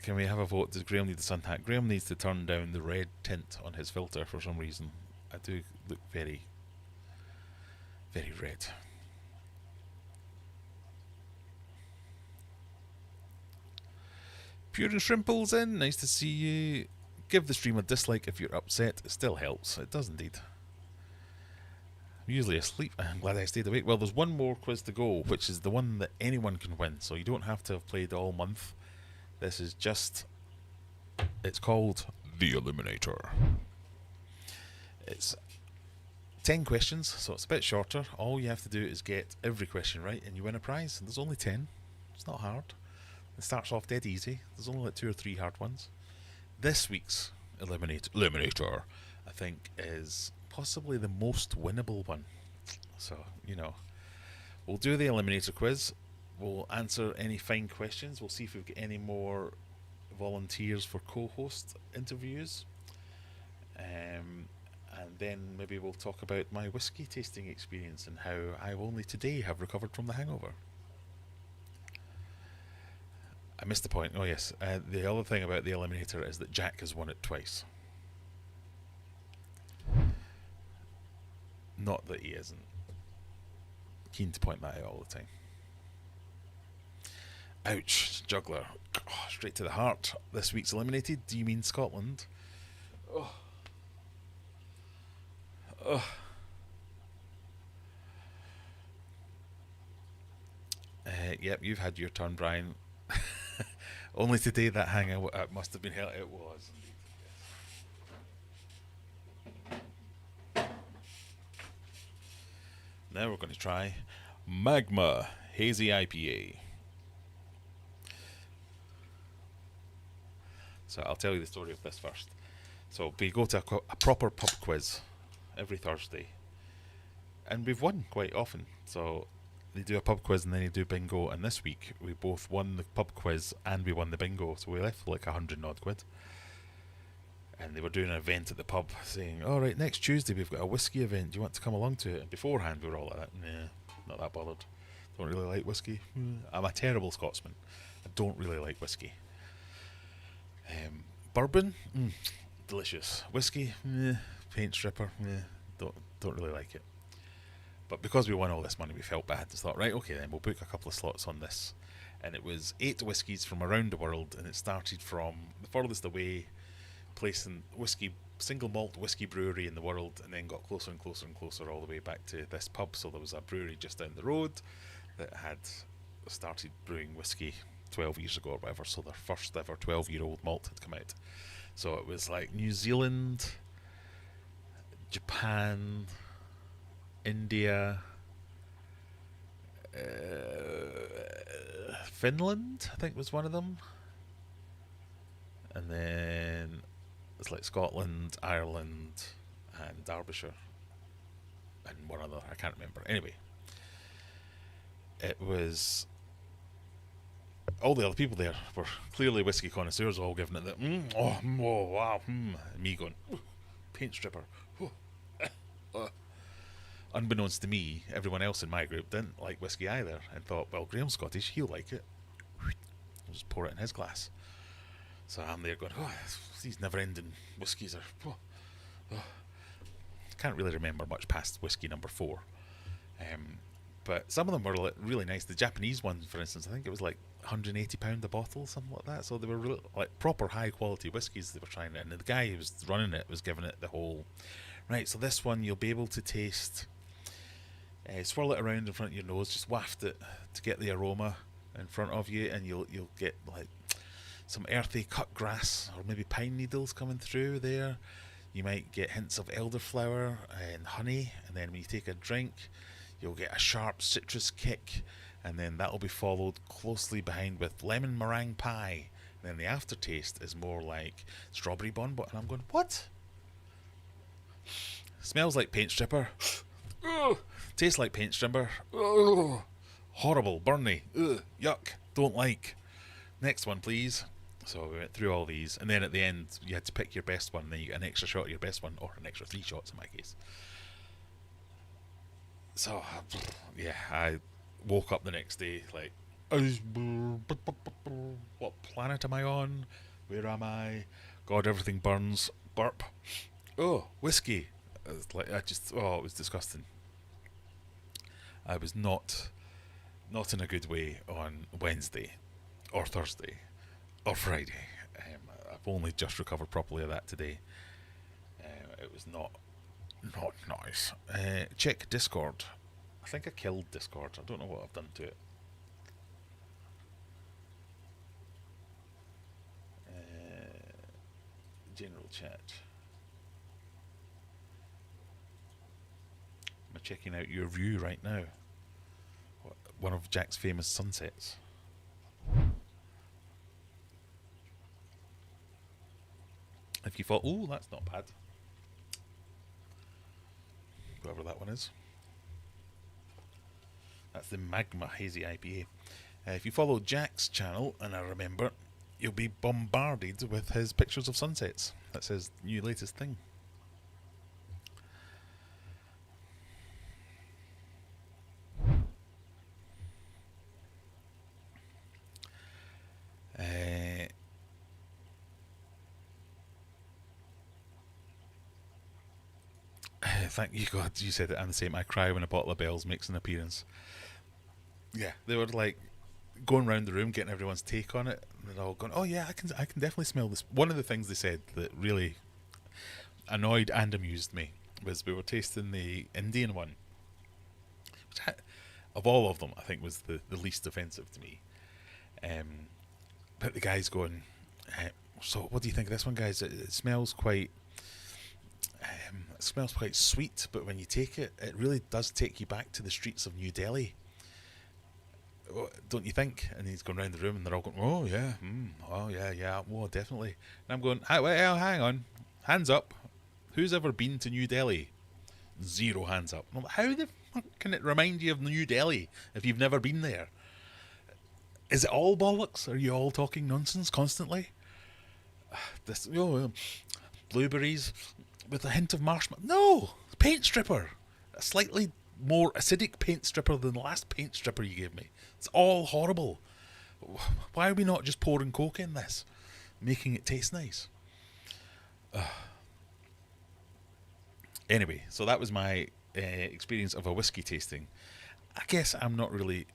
Can we have a vote? Does Graham need the sun hat? Graham needs to turn down the red tint on his filter for some reason. I do look very, very red. Pure and Shrimple's in. Nice to see you. Give the stream a dislike if you're upset. It still helps. It does indeed. I'm usually asleep. I'm glad I stayed awake. Well, there's one more quiz to go, which is the one that anyone can win. So you don't have to have played all month. This is just... It's called The Eliminator. It's 10 questions, so it's a bit shorter. All you have to do is get every question right and you win a prize. And there's only 10. It's not hard. It starts off dead easy. There's only like 2 or 3 hard ones. This week's Eliminator, I think, is possibly the most winnable one. So, you know, we'll do the Eliminator quiz. We'll answer any fine questions. We'll see if we've got any more volunteers for co-host interviews. And then maybe we'll talk about my whiskey tasting experience and how I only today have recovered from the hangover. I missed the point. Oh yes, the other thing about the Eliminator is that Jack has won it twice. Not that he isn't. Keen to point that out all the time. Ouch, juggler. Oh, straight to the heart. This week's eliminated. Do you mean Scotland? Oh. Oh. Yep, you've had your turn, Brian. Only today that hangout must have been held. It was. Now we're going to try Magma Hazy IPA. So I'll tell you the story of this first. So we go to a proper pub quiz every Thursday, and we've won quite often. So they do a pub quiz and then you do bingo, and this week we both won the pub quiz and we won the bingo, so we left like 100 odd quid. And they were doing an event at the pub saying, all right, next Tuesday we've got a whiskey event, do you want to come along to it? And beforehand we were all like that, nah, not that bothered, don't really like whiskey. I'm a terrible Scotsman, I don't really like whiskey. Bourbon, delicious. Whiskey, paint stripper, don't really like it. But because we won all this money, we felt bad. Just thought, right, okay, then we'll book a couple of slots on this. And it was 8 whiskies from around the world, and it started from the furthest away place in whiskey, single malt whiskey brewery in the world, and then got closer and closer and closer all the way back to this pub. So there was a brewery just down the road that had started brewing whiskey 12 years ago or whatever, so their first ever 12-year-old malt had come out. So it was like New Zealand, Japan, India, Finland, I think was one of them. And then it's like Scotland, Ireland, and Derbyshire. And one other, I can't remember. Anyway, it was... all the other people there were clearly whiskey connoisseurs, all giving it the oh wow, and me going, paint stripper. Unbeknownst to me, everyone else in my group didn't like whiskey either, and thought, well, Graham's Scottish, he'll like it. I'll just pour it in his glass. So I'm there going, oh, these never-ending whiskies are... Can't really remember much past whiskey number 4. But some of them were really nice. The Japanese ones, for instance, I think it was like £180 a bottle, something like that. So they were like proper high quality whiskies they were trying it, and the guy who was running it was giving it the whole right. So this one you'll be able to taste. Swirl it around in front of your nose, just waft it to get the aroma in front of you, and you'll get like some earthy cut grass or maybe pine needles coming through there. You might get hints of elderflower and honey, and then when you take a drink, you'll get a sharp citrus kick, and then that'll be followed closely behind with lemon meringue pie. And then the aftertaste is more like strawberry bonbon. And I'm going, what? Smells like paint stripper. Ugh. Tastes like paint stripper. Ugh. Horrible, burny. Ugh. Yuck. Don't like. Next one, please. So we went through all these, and then at the end you had to pick your best one, and then you get an extra shot of your best one, or an extra 3 shots in my case. So, yeah, I woke up the next day like, what planet am I on? Where am I? God, everything burns. Burp. Oh, whiskey. It's like it was disgusting. I was not in a good way on Wednesday, or Thursday, or Friday. I've only just recovered properly of that today. It was not nice. Check Discord. I think I killed Discord. I don't know what I've done to it. General chat. I'm checking out your view right now. One of Jack's famous sunsets. If you thought, oh, that's not bad. Whatever that one is. That's the Magma Hazy IPA. If you follow Jack's channel, and I remember, you'll be bombarded with his pictures of sunsets. That's his new latest thing. Thank you, God. You said it. I'm the same. I cry when a bottle of Bells makes an appearance. Yeah, they were like going around the room, getting everyone's take on it. And they're all going, "Oh yeah, I can definitely smell this." One of the things they said that really annoyed and amused me was we were tasting the Indian one, which of all of them, I think was the least offensive to me. But the guy's going, "So what do you think of this one, guys? It smells quite." It smells quite sweet, but when you take it, it really does take you back to the streets of New Delhi. Don't you think? And he's going around the room, and they're all going, "Oh yeah, oh yeah, oh definitely." And I'm going, hang on, hands up. Who's ever been to New Delhi? 0 hands up. I'm like, how the fuck can it remind you of New Delhi if you've never been there? Is it all bollocks? Are you all talking nonsense constantly? This blueberries with a hint of marshmallow. No! Paint stripper! A slightly more acidic paint stripper than the last paint stripper you gave me. It's all horrible. Why are we not just pouring Coke in this? Making it taste nice. Anyway, so that was my experience of a whiskey tasting. I guess I'm not really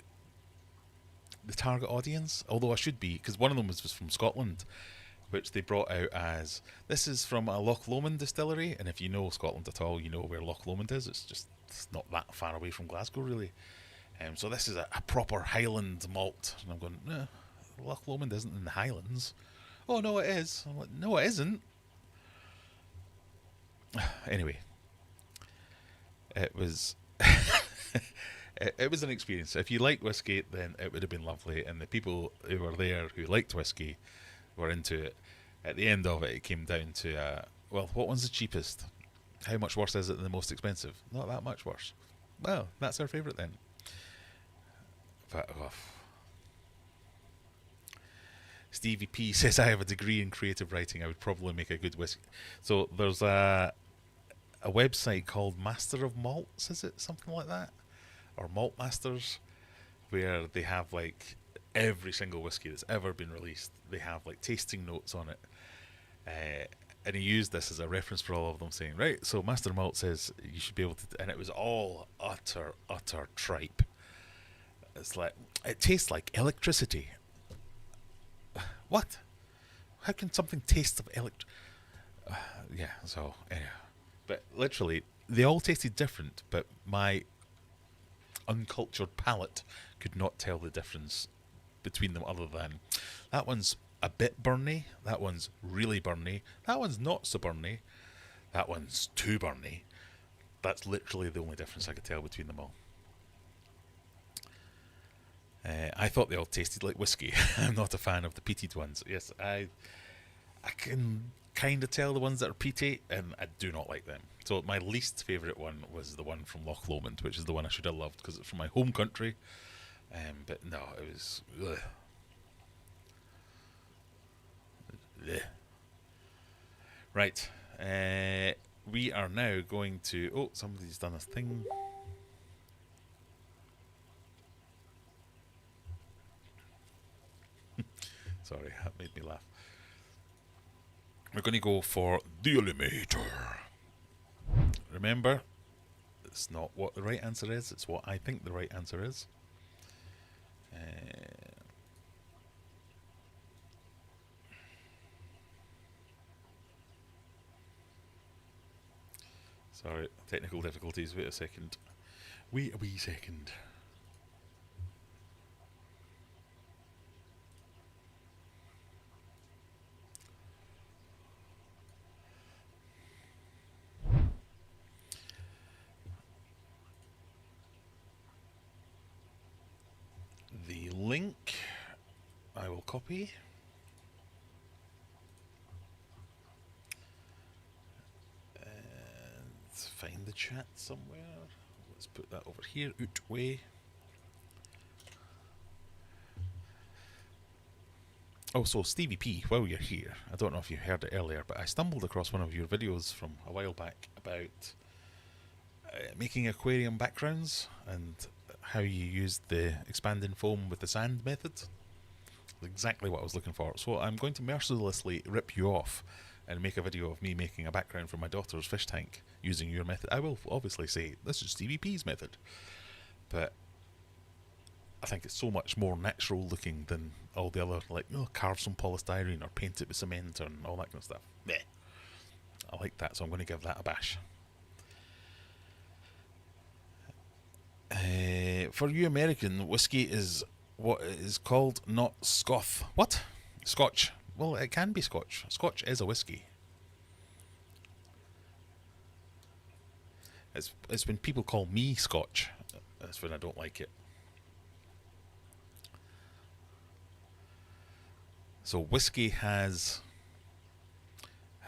the target audience, although I should be, because one of them was from Scotland, which they brought out as, this is from a Loch Lomond distillery, and if you know Scotland at all, you know where Loch Lomond is. It's not that far away from Glasgow, really. So this is a proper Highland malt, and I'm going, no, Loch Lomond isn't in the Highlands. Oh no, it is. I'm like, no, it isn't. Anyway, it was it was an experience. If you like whiskey, then it would have been lovely, and the people who were there who liked whiskey were into it. At the end of it, it came down to well, what one's the cheapest? How much worse is it than the most expensive? Not that much worse. Well, that's our favourite then. But Stevie P says, I have a degree in creative writing. I would probably make a good whiskey. So there's a website called Master of Malts, is it? Something like that? Or Malt Masters, where they have like every single whiskey that's ever been released. They have like tasting notes on it. And he used this as a reference for all of them, saying, right, so Master Malt says you should be able to, and it was all utter tripe. It's like, it tastes like electricity. What? How can something taste of yeah, so, anyway. But literally, they all tasted different, but my uncultured palate could not tell the difference between them other than that one's a bit burny, that one's really burny, that one's not so burny, that one's too burny. That's literally the only difference I could tell between them all. I thought they all tasted like whiskey. I'm not a fan of the peated ones. Yes, I can kind of tell the ones that are peaty, and I do not like them. So my least favourite one was the one from Loch Lomond, which is the one I should have loved because it's from my home country. But no, it was... Ugh. Ugh. Right. We are now going to... Oh, somebody's done a thing. Sorry, that made me laugh. We're going to go for the Eliminator. Remember, it's not what the right answer is, it's what I think the right answer is. Sorry, technical difficulties. Wait a second. Wait a wee second. The link I will copy. Find the chat somewhere. Let's put that over here, out way. Oh, so Stevie P, while you're here, I don't know if you heard it earlier, but I stumbled across one of your videos from a while back about making aquarium backgrounds and how you used the expanding foam with the sand method. Exactly what I was looking for. So I'm going to mercilessly rip you off and make a video of me making a background for my daughter's fish tank using your method. I will obviously say this is Stevie P's method, but I think it's so much more natural looking than all the other, like, carve some polystyrene or paint it with cement and all that kind of stuff. Meh. I like that, so I'm going to give that a bash. For you American, whiskey is what is called, not Scoth. What? Scotch. Well, it can be Scotch. Scotch is a whiskey. It's when people call me Scotch. That's when I don't like it. So whiskey has...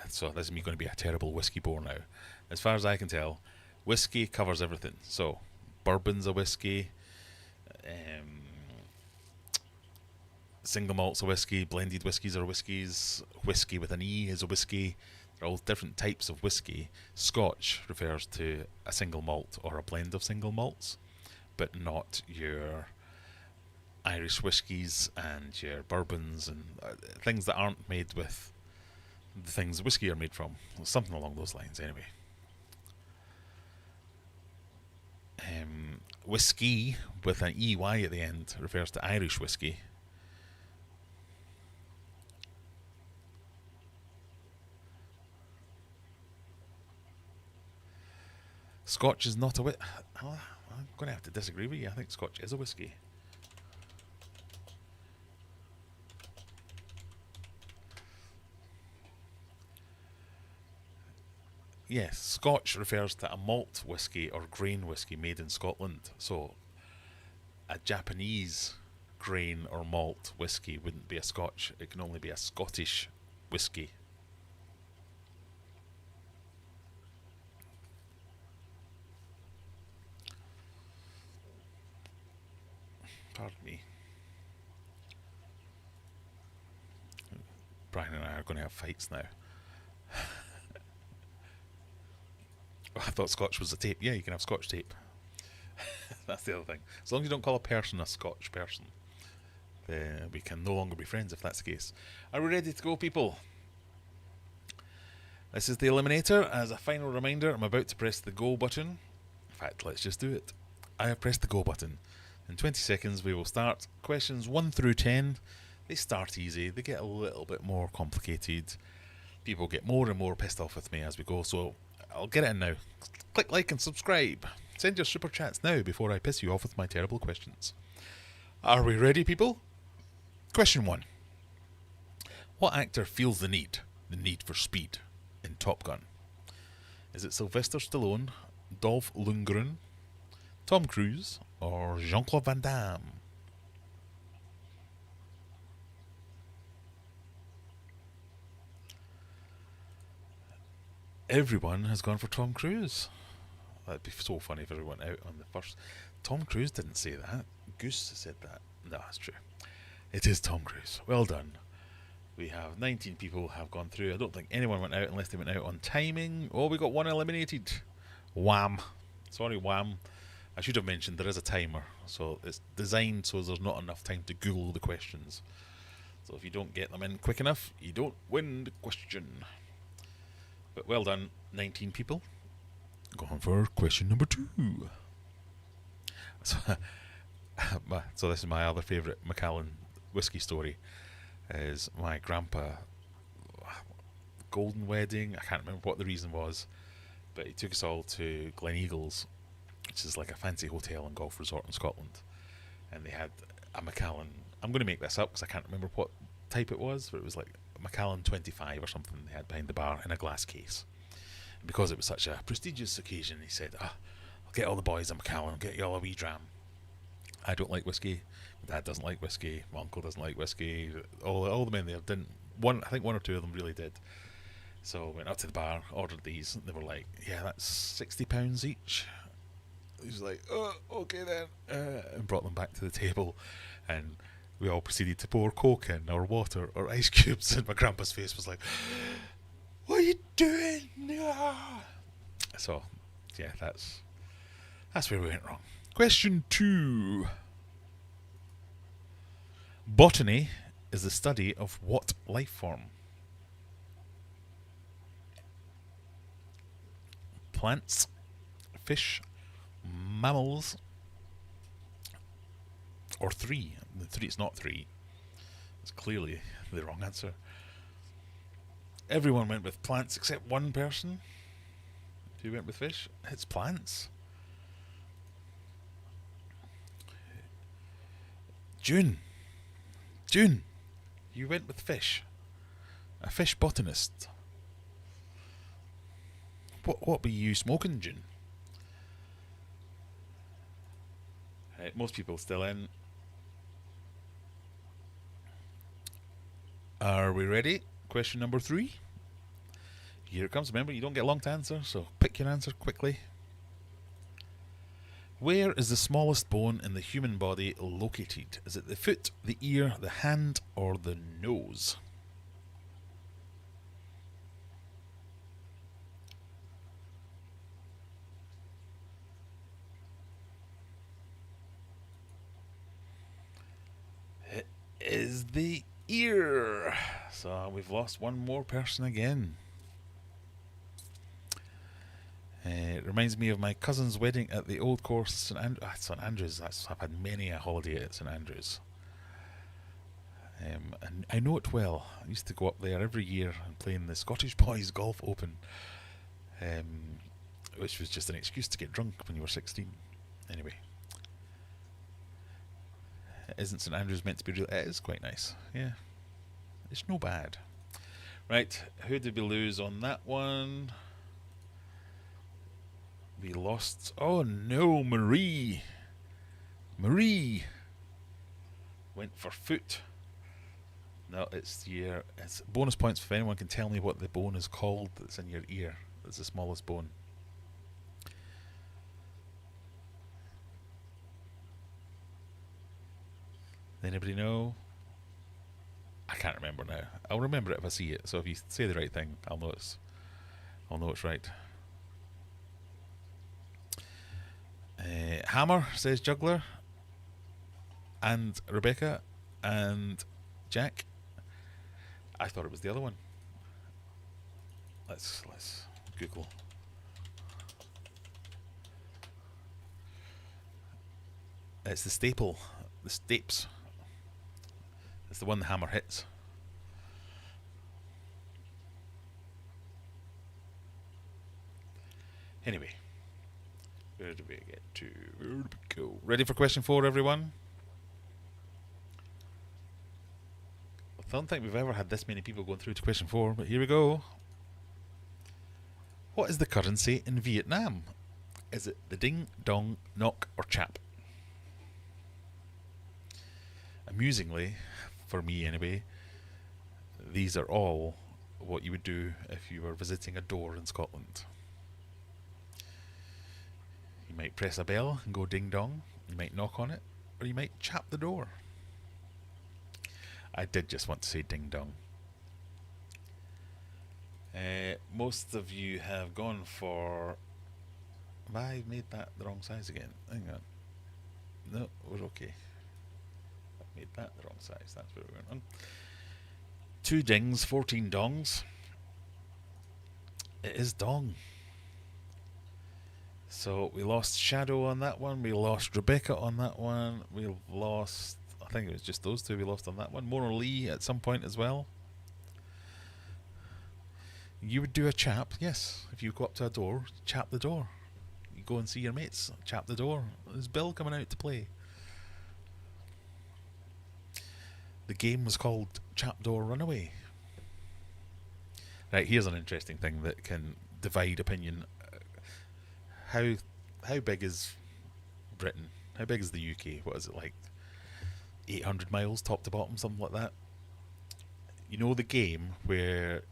So this is me going to be a terrible whiskey bore now. As far as I can tell, whiskey covers everything. So bourbon's a whiskey. Single malt's a whiskey, blended whiskies are whiskies, whiskey with an E is a whiskey. They're all different types of whiskey. Scotch refers to a single malt or a blend of single malts, but not your Irish whiskies and your bourbons and things that aren't made with the things whiskey are made from. Something along those lines, anyway. Whiskey with an EY at the end refers to Irish whiskey. Scotch is not a whiskey. I'm going to have to disagree with you. I think Scotch is a whiskey. Yes, Scotch refers to a malt whiskey or grain whiskey made in Scotland. So a Japanese grain or malt whiskey wouldn't be a Scotch. It can only be a Scottish whiskey. Pardon me. Brian and I are going to have fights now. I thought Scotch was a tape. Yeah, you can have Scotch tape. That's the other thing. As long as you don't call a person a Scotch person, we can no longer be friends if that's the case. Are we ready to go, people? This is the Eliminator. As a final reminder, I'm about to press the go button. In fact, let's just do it. I have pressed the go button. In 20 seconds, we will start questions 1 through 10. They start easy, they get a little bit more complicated. People get more and more pissed off with me as we go, so I'll get it in now. Click like and subscribe. Send your super chats now before I piss you off with my terrible questions. Are we ready, people? Question 1. What actor feels the need for speed, in Top Gun? Is it Sylvester Stallone, Dolph Lundgren, Tom Cruise, or Jean-Claude Van Damme? Everyone has gone for Tom Cruise. That'd be so funny if everyone went out on the first. Tom Cruise didn't say that. Goose said that. No, that's true. It is Tom Cruise. Well done. We have 19 people have gone through. I don't think anyone went out unless they went out on timing. Oh, we got one eliminated. Wham. Sorry, Wham. I should have mentioned there is a timer. So it's designed so there's not enough time to Google the questions. So if you don't get them in quick enough, you don't win the question. But well done, 19 people. Going for question number 2. So this is my other favourite Macallan whiskey story. Is my grandpa golden wedding. I can't remember what the reason was, but he took us all to Gleneagles, which is like a fancy hotel and golf resort in Scotland, and they had a Macallan. I'm going to make this up because I can't remember what type it was, but it was like a Macallan 25 or something they had behind the bar in a glass case. And because it was such a prestigious occasion, he said, I'll get all the boys a Macallan, get you all a wee dram. I don't like whiskey. My dad doesn't like whiskey. My uncle doesn't like whiskey. All the men there didn't. I think one or two of them really did. So went up to the bar, ordered these. And they were like, "Yeah, that's £60 each." He was like, "Oh, okay then," and brought them back to the table, and we all proceeded to pour Coke in, or water, or ice cubes. And my grandpa's face was like, "What are you doing?" So, yeah, that's where we went wrong. Question 2. Botany is the study of what life form? Plants, fish, mammals, or 3? It's not 3. It's clearly the wrong answer. Everyone went with plants except one person. Who went with fish? It's plants. June, you went with fish. A fish botanist. What were you smoking, June? Right, most people still in. Are we ready? Question number 3. Here it comes. Remember, you don't get long to answer, so pick your answer quickly. Where is the smallest bone in the human body located? Is it the foot, the ear, the hand, or the nose? It is the ear. So we've lost one more person again. It reminds me of my cousin's wedding at the old course St Andrews. I've had many a holiday at St Andrews. And I know it well. I used to go up there every year and play in the Scottish Boys Golf Open, which was just an excuse to get drunk when you were 16. Anyway. Isn't St Andrews meant to be real? It is quite nice. Yeah. It's no bad. Right, who did we lose on that one? We lost. Oh no, Marie went for foot. No, it's your. It's bonus points if anyone can tell me what the bone is called that's in your ear. That's the smallest bone. Anybody know? I can't remember now. I'll remember it if I see it. So if you say the right thing, I'll know it's right. Hammer says juggler, and Rebecca, and Jack. I thought it was the other one. Let's Google. It's the staple, the stapes. It's the one the hammer hits. Anyway, where do we get to? Where do we go? Ready for question 4, everyone? I don't think we've ever had this many people going through to question 4, but here we go. What is the currency in Vietnam? Is it the ding, dong, knock, or chap? Amusingly, for me anyway, these are all what you would do if you were visiting a door in Scotland. You might press a bell and go ding dong, you might knock on it, or you might chap the door. I did just want to say ding dong. Most of you have gone for... Have I made that the wrong size again? Hang on. No, we're okay. I've made that the wrong size. That's what we're going on. 2 dings, 14 dongs. It is dong. So we lost Shadow on that one. We lost Rebecca on that one. We lost... I think it was just those 2 we lost on that one. Mona Lee at some point as well. You would do a chap, yes. If you go up to a door, chap the door. You go and see your mates, chap the door. There's Bill coming out to play. The game was called Chap Door Runaway. Right, here's an interesting thing that can divide opinion. How big is Britain? How big is the UK? What is it, like 800 miles top to bottom, something like that? You know the game where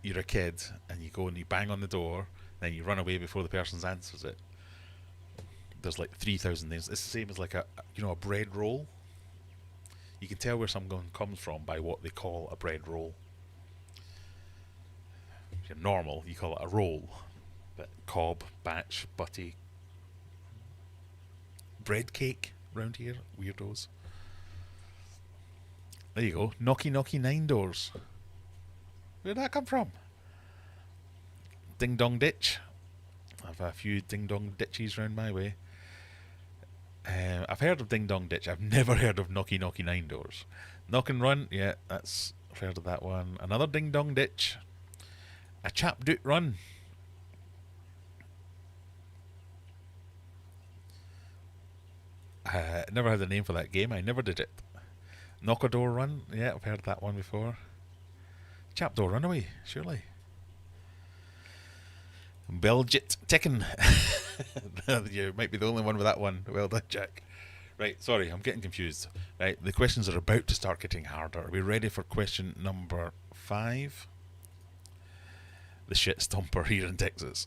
you're a kid and you go and you bang on the door, then you run away before the person answers it. There's like 3,000 things. It's the same as like a bread roll. You can tell where someone comes from by what they call a bread roll. If you're normal, you call it a roll. But cob, batch, butty, bread cake round here, weirdos. There you go. Knocky knocky 9 doors. Where'd that come from? Ding dong ditch. I've a few ding dong ditches round my way. I've heard of ding dong ditch. I've never heard of knocky knocky 9 doors. Knock and run, yeah, I've heard of that one. Another ding dong ditch. A chap doot run. Never had a name for that game. I never did it. Knock a door run. Yeah, I've heard that one before. Chap door runaway, surely. Belgit Tekken. You might be the only one with that one. Well done, Jack. Right, sorry, I'm getting confused. Right, the questions are about to start getting harder. Are we ready for question number 5? The shit stomper here in Texas.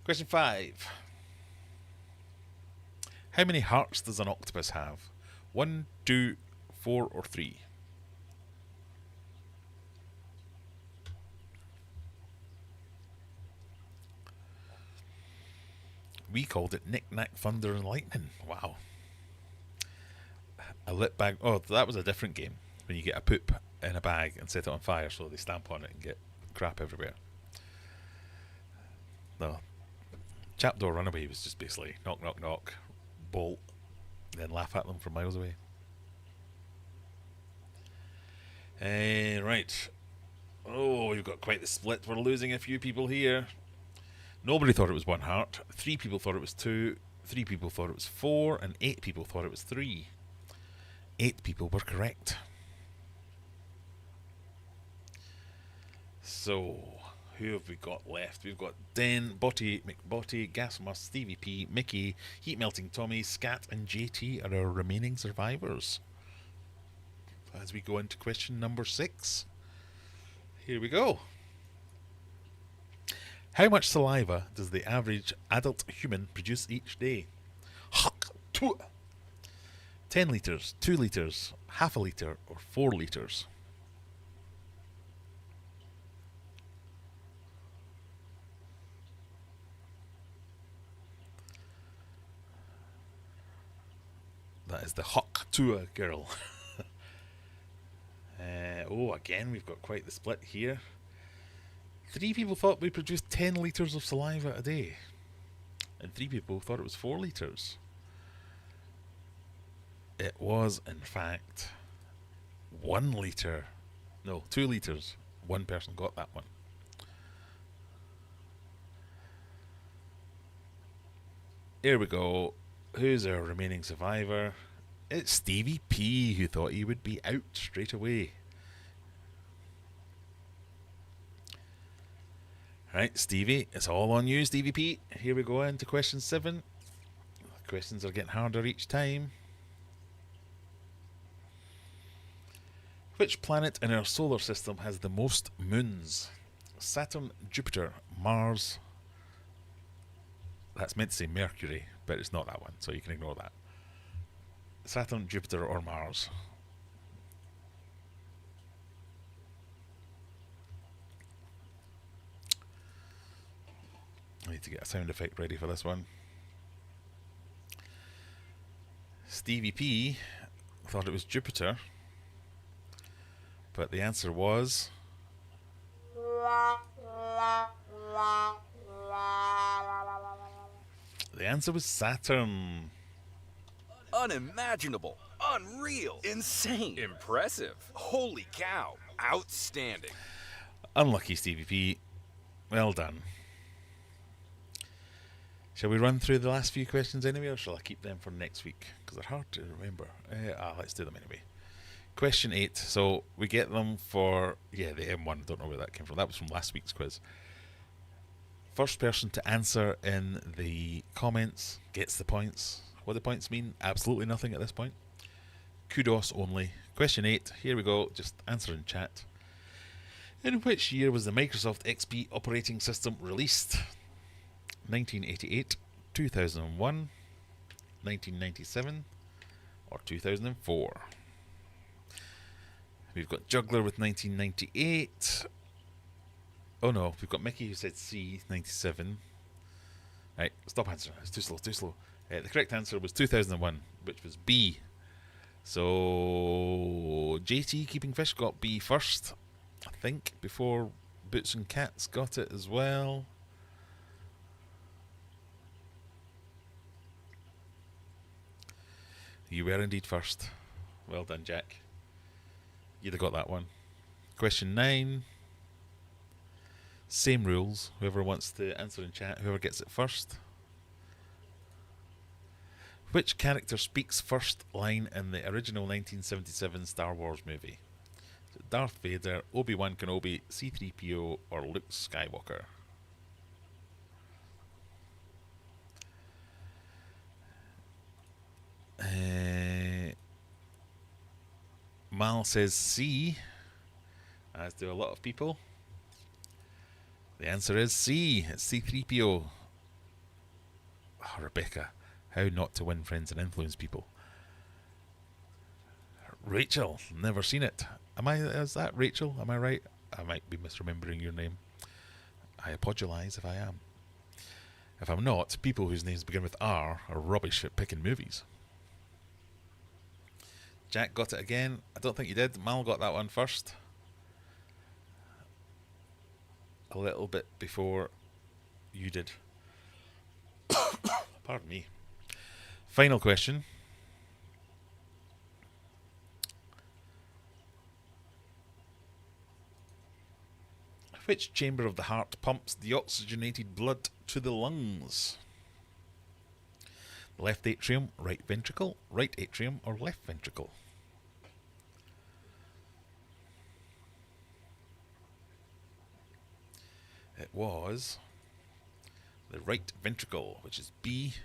Question 5. How many hearts does an octopus have? 1, 2, 4, or 3? We called it Knick Knack Thunder and Lightning. Wow. A lit bag. Oh, that was a different game. When you get a poop in a bag and set it on fire so they stamp on it and get crap everywhere. No. Chap door runaway was just basically knock, knock, knock, bolt, then laugh at them from miles away. Right. Oh, we've got quite the split. We're losing a few people here. Nobody thought it was 1 heart. 3 people thought it was 2. 3 people thought it was 4. And 8 people thought it was 3. 8 people were correct. So, who have we got left? We've got Den, Botty, McBotty, Gasmus, Stevie P, Mickey, Heat Melting Tommy, Scat, and JT are our remaining survivors. As we go into question number 6. Here we go. How much saliva does the average adult human produce each day? 10 litres, 2 litres, half a litre, or 4 litres? That is the Hawk Tua girl. Again, we've got quite the split here. 3 people thought we produced 10 litres of saliva a day. And 3 people thought it was 4 litres. It was, in fact, 1 litre. No, 2 litres. One person got that one. Here we go. Who's our remaining survivor? It's Stevie P, who thought he would be out straight away. Right, Stevie, it's all on you, Stevie P. Here we go into question 7. The questions are getting harder each time. Which planet in our solar system has the most moons? Saturn, Jupiter, Mars. That's meant to say Mercury, but it's not that one, so you can ignore that. Saturn, Jupiter, or Mars? I need to get a sound effect ready for this one. Stevie P thought it was Jupiter, but the answer was Saturn. Unimaginable. Unreal. Insane. Impressive. Holy cow. Outstanding. Unlucky, Stevie P. Well done. Shall we run through the last few questions anyway, or shall I keep them for next week? Because they're hard to remember. Let's do them anyway. Question 8. So we get them for, the M1. Don't know where that came from. That was from last week's quiz. First person to answer in the comments gets the points. What do the points mean? Absolutely nothing at this point. Kudos only. Question 8. Here we go. Just answer in chat. In which year was the Microsoft XP operating system released? 1988, 2001, 1997, or 2004? We've got Juggler with 1998. Oh no, we've got Mickey who said C, 97. Right, stop answering. It's too slow. The correct answer was 2001, which was B. So JT Keeping Fish got B first, I think, before Boots and Cats got it as well. You were indeed first. Well done, Jack. You'd have got that one. Question 9. Same rules. Whoever wants to answer in chat, whoever gets it first. Which character speaks first line in the original 1977 Star Wars movie? Is it Darth Vader, Obi-Wan Kenobi, C-3PO, or Luke Skywalker? Mal says C, as do a lot of people. The answer is C. It's C-3PO. Oh, Rebecca, how not to win friends and influence people. Rachel, never seen it. Is that Rachel? Am I right? I might be misremembering your name. I apologise if I am. If I'm not, people whose names begin with R are rubbish at picking movies. Jack got it again. I don't think you did. Mal got that one first. A little bit before you did. Pardon me. Final question. Which chamber of the heart pumps the oxygenated blood to the lungs? Left atrium, right ventricle, right atrium, or left ventricle? It was the right ventricle, which is B.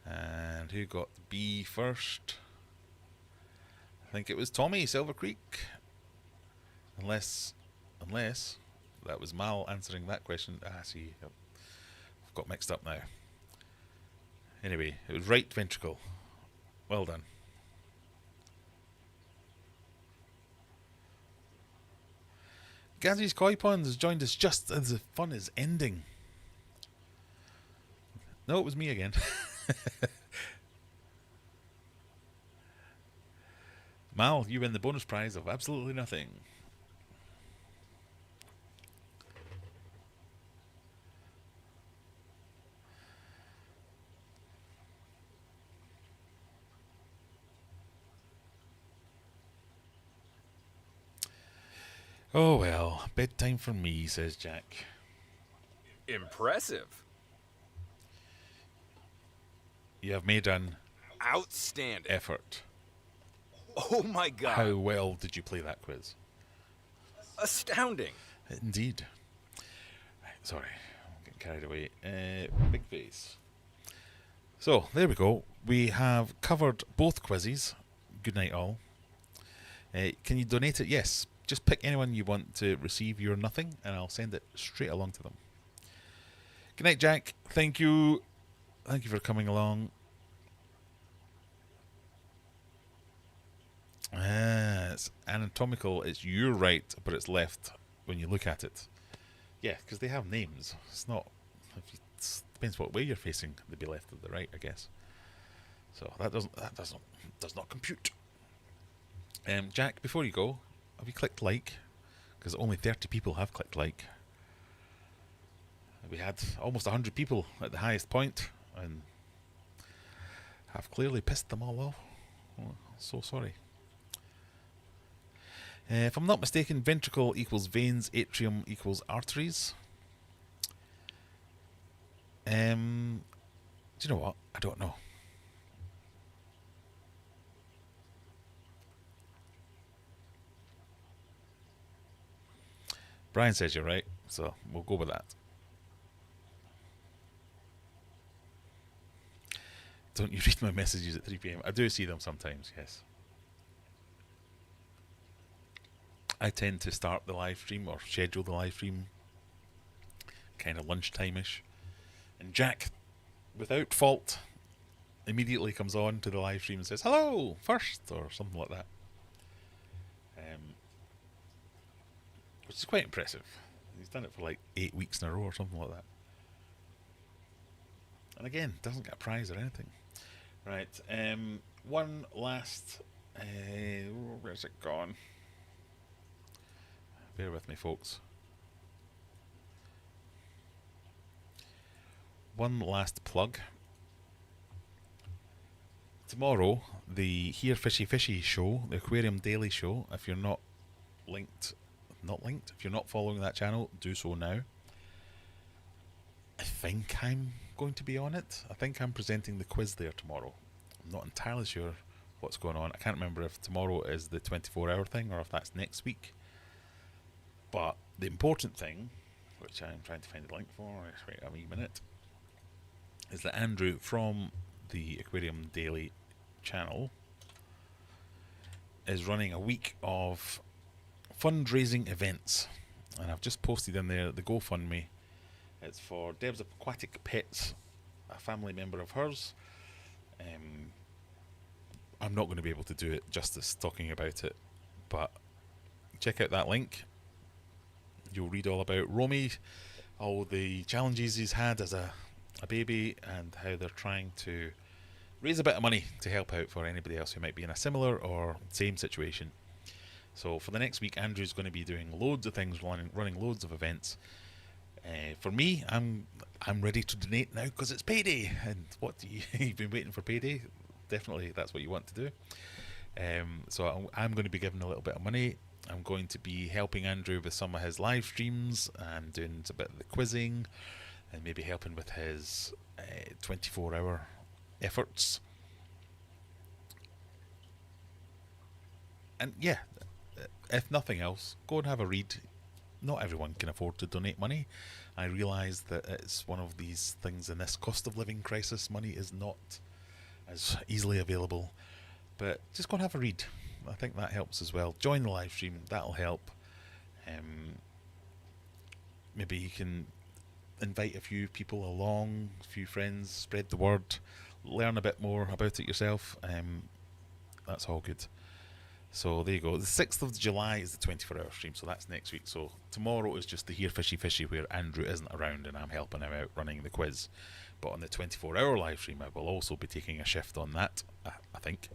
And who got B first? I think it was Tommy, Silver Creek. Unless that was Mal answering that question. See, I've got mixed up now. Anyway, it was right ventricle. Well done. Gazzy's Koi Pond has joined us just as the fun is ending. No, it was me again. Mal, you win the bonus prize of absolutely nothing. Oh well, bedtime for me, says Jack. Impressive. You have made an Outstanding. effort. Oh my god. How well did you play that quiz? Astounding. Indeed. Right, sorry, I'm getting carried away. Big face. So, there we go. We have covered both quizzes. Good night, all. Can you donate it? Yes. Just pick anyone you want to receive your nothing, and I'll send it straight along to them. Good night, Jack. Thank you. Thank you for coming along. It's anatomical. You're right, but it's left when you look at it. Yeah, because they have names. It's not. It depends what way you're facing. They'd be left to the right, I guess. So that does not compute. Jack, before you go, have you clicked like? Because only 30 people have clicked like. We had almost 100 people at the highest point, and have clearly pissed them all off. Oh, so sorry. If I'm not mistaken, ventricle equals veins, atrium equals arteries. Do you know what? I don't know. Brian says you're right, so we'll go with that. Don't you read my messages at 3 PM? I do see them sometimes, yes. I tend to start the live stream or schedule the live stream kind of lunchtime-ish. And Jack, without fault, immediately comes on to the live stream and says, hello, first, or something like that. Which is quite impressive. He's done it for like 8 weeks in a row or something like that. And again, doesn't get a prize or anything. Right, one last... where's it gone? Bear with me, folks. One last plug. Tomorrow, the Here Fishy Fishy show, the Aquarium Daily show, if you're not linked, if you're not following that channel, do so now. I think I'm going to be on it. I think I'm presenting the quiz there tomorrow. I'm not entirely sure what's going on. I can't remember if tomorrow is the 24-hour thing or if that's next week. But the important thing, which I'm trying to find the link for, wait a wee minute, is that Andrew from the Aquarium Daily channel is running a week of fundraising events. And I've just posted in there the GoFundMe. It's for Deb's Aquatic Pets, a family member of hers. I'm not going to be able to do it justice talking about it, but check out that link. You'll read all about Romy, all the challenges he's had as a baby, and how they're trying to raise a bit of money to help out for anybody else who might be in a similar or same situation. So for the next week, Andrew's going to be doing loads of things, running loads of events. For me, I'm ready to donate now because it's payday. And what do you've been waiting for payday? Definitely, that's what you want to do. So I'm going to be giving a little bit of money. I'm going to be helping Andrew with some of his live streams and doing a bit of the quizzing, and maybe helping with his 24-hour efforts. And yeah, if nothing else, go and have a read. Not everyone can afford to donate money. I realise that it's one of these things in this cost of living crisis. Money is not as easily available. But just go and have a read. I think that helps as well. Join the live stream, that'll help. Maybe you can invite a few people along, a few friends, spread the word, learn a bit more about it yourself. That's all good. So there you go. The 6th of July is the 24-hour stream, so that's next week. So tomorrow is just the Here Fishy Fishy, where Andrew isn't around and I'm helping him out running the quiz. But on the 24-hour live stream, I will also be taking a shift on that, I think.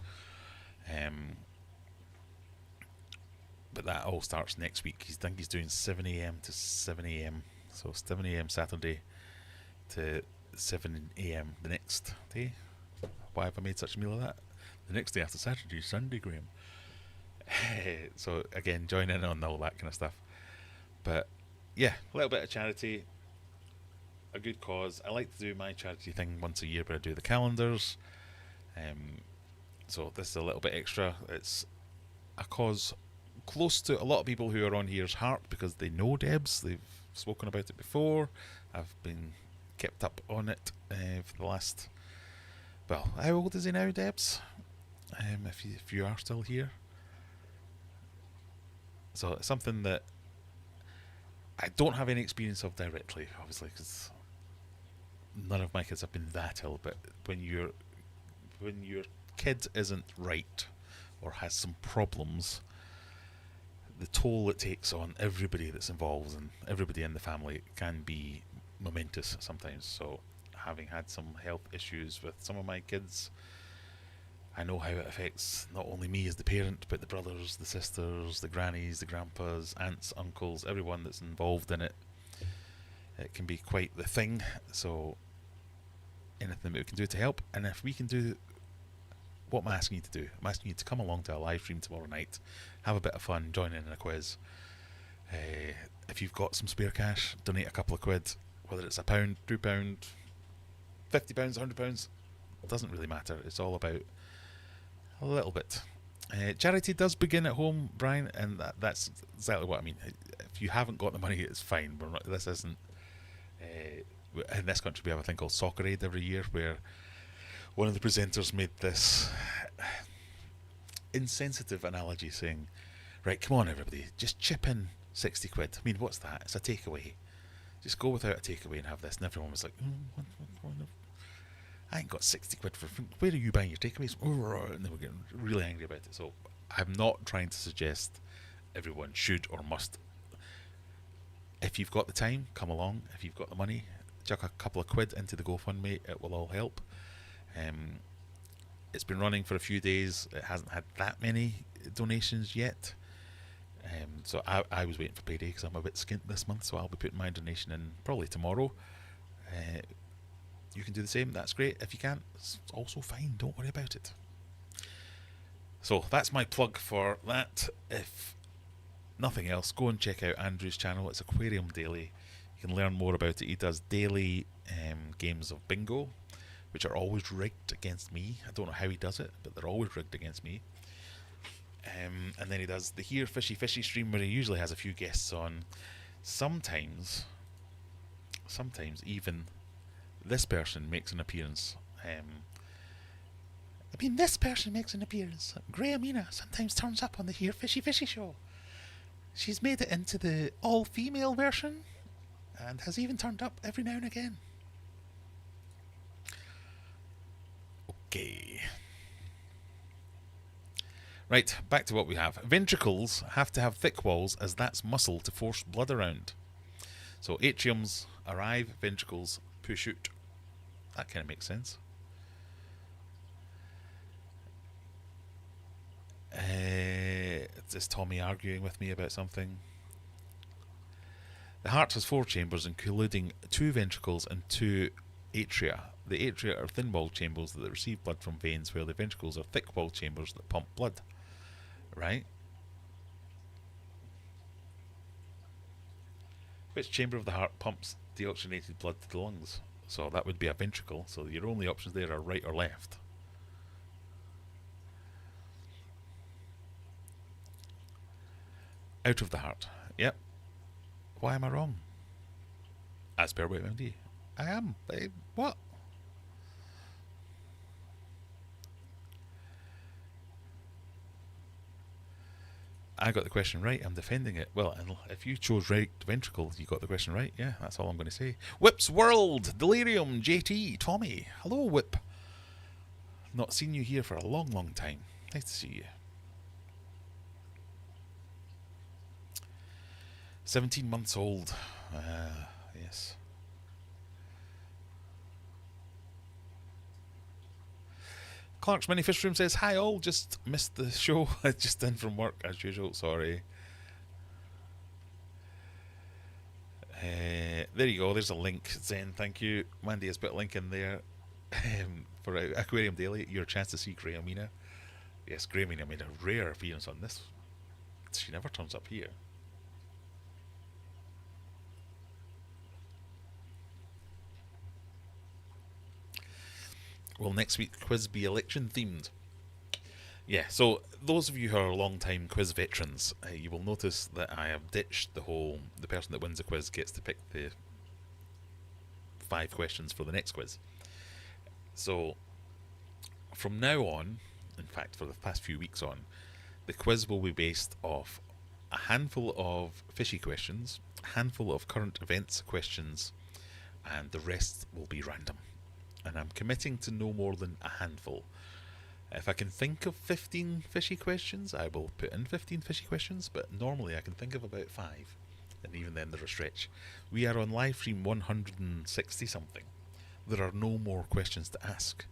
But that all starts next week. I think he's doing 7 AM to 7 AM. So 7 AM Saturday to 7 AM the next day. Why have I made such a meal of that? The next day after Saturday is Sunday, Graham. So again, join in on all that kind of stuff. But yeah, a little bit of charity, a good cause. I like to do my charity thing once a year where I do the calendars. So this is a little bit extra. It's a cause close to a lot of people who are on here's heart because they know Debs. They've spoken about it before. I've been kept up on it for the last. Well, how old is he now, Debs? If you are still here. So it's something that I don't have any experience of directly, obviously, because none of my kids have been that ill. But when your kid isn't right or has some problems, the toll it takes on everybody that's involved and everybody in the family can be momentous sometimes. So having had some health issues with some of my kids, I know how it affects not only me as the parent, but the brothers, the sisters, the grannies, the grandpas, aunts, uncles, everyone that's involved in it. It can be quite the thing. So anything that we can do to help, and if we can do, what am I asking you to do? I'm asking you to come along to a live stream tomorrow night, have a bit of fun, join in a quiz. If you've got some spare cash, donate a couple of quid, whether it's £1, £2, £50, £100, it doesn't really matter. It's all about a little bit. Charity does begin at home, Brian, and that's exactly what I mean. If you haven't got the money, it's fine. This isn't. In this country, we have a thing called Soccer Aid every year, where one of the presenters made this insensitive analogy, saying, "Right, come on, everybody, just chip in 60 quid. I mean, what's that? It's a takeaway. Just go without a takeaway and have this." And everyone was like, what? I ain't got 60 quid for. Where are you buying your takeaways? And they were getting really angry about it. So I'm not trying to suggest everyone should or must. If you've got the time, come along. If you've got the money, chuck a couple of quid into the GoFundMe. It will all help. It's been running for a few days. It hasn't had that many donations yet. So I was waiting for payday because I'm a bit skint this month. So I'll be putting my donation in probably tomorrow. You can do the same. That's great. If you can't, it's also fine. Don't worry about it. So that's my plug for that. If nothing else, go and check out Andrew's channel. It's Aquarium Daily. You can learn more about it. He does daily games of bingo, which are always rigged against me. I don't know how he does it, but they're always rigged against me. And then he does the Here Fishy stream, where he usually has a few guests on. Sometimes even this person makes an appearance. This person makes an appearance. Grahamina sometimes turns up on the Here Fishy show. She's made it into the all-female version and has even turned up every now and again. Okay. Right, back to what we have. Ventricles have to have thick walls, as that's muscle to force blood around. So atriums arrive, ventricles push out. That kind of makes sense. Is Tommy arguing with me about something? The heart has 4 chambers, including 2 ventricles and 2 atria. The atria are thin-walled chambers that receive blood from veins, while the ventricles are thick-walled chambers that pump blood. Right? Which chamber of the heart pumps deoxygenated blood to the lungs? So that would be a ventricle. So your only options there are right or left. Out of the heart. Yep. Why am I wrong? As per WebMD. I am. What? I got the question right. I'm defending it. Well, and if you chose right ventricle, you got the question right. Yeah, that's all I'm going to say. Whip's World, Delirium, JT, Tommy. Hello, Whip. Not seen you here for a long, long time. Nice to see you. 17 months old. Yes. Clark's Mini Fish Room says, "Hi all, just missed the show. Just in from work as usual, sorry." There you go, there's a link, Zen, thank you. Mandy has put a link in there for Aquarium Daily, your chance to see Grahamina. Yes, Grahamina made a rare appearance on this. She never turns up here. Will next week's quiz be election themed? Yeah, so those of you who are long-time quiz veterans, you will notice that I have ditched the person that wins the quiz gets to pick the 5 questions for the next quiz. So, from now on, in fact for the past few weeks on, the quiz will be based off a handful of fishy questions, a handful of current events questions, and the rest will be random. And I'm committing to no more than a handful. If I can think of 15 fishy questions, I will put in 15 fishy questions, but normally I can think of about 5, and even then they're a stretch. We are on live stream 160 something. There are no more questions to ask.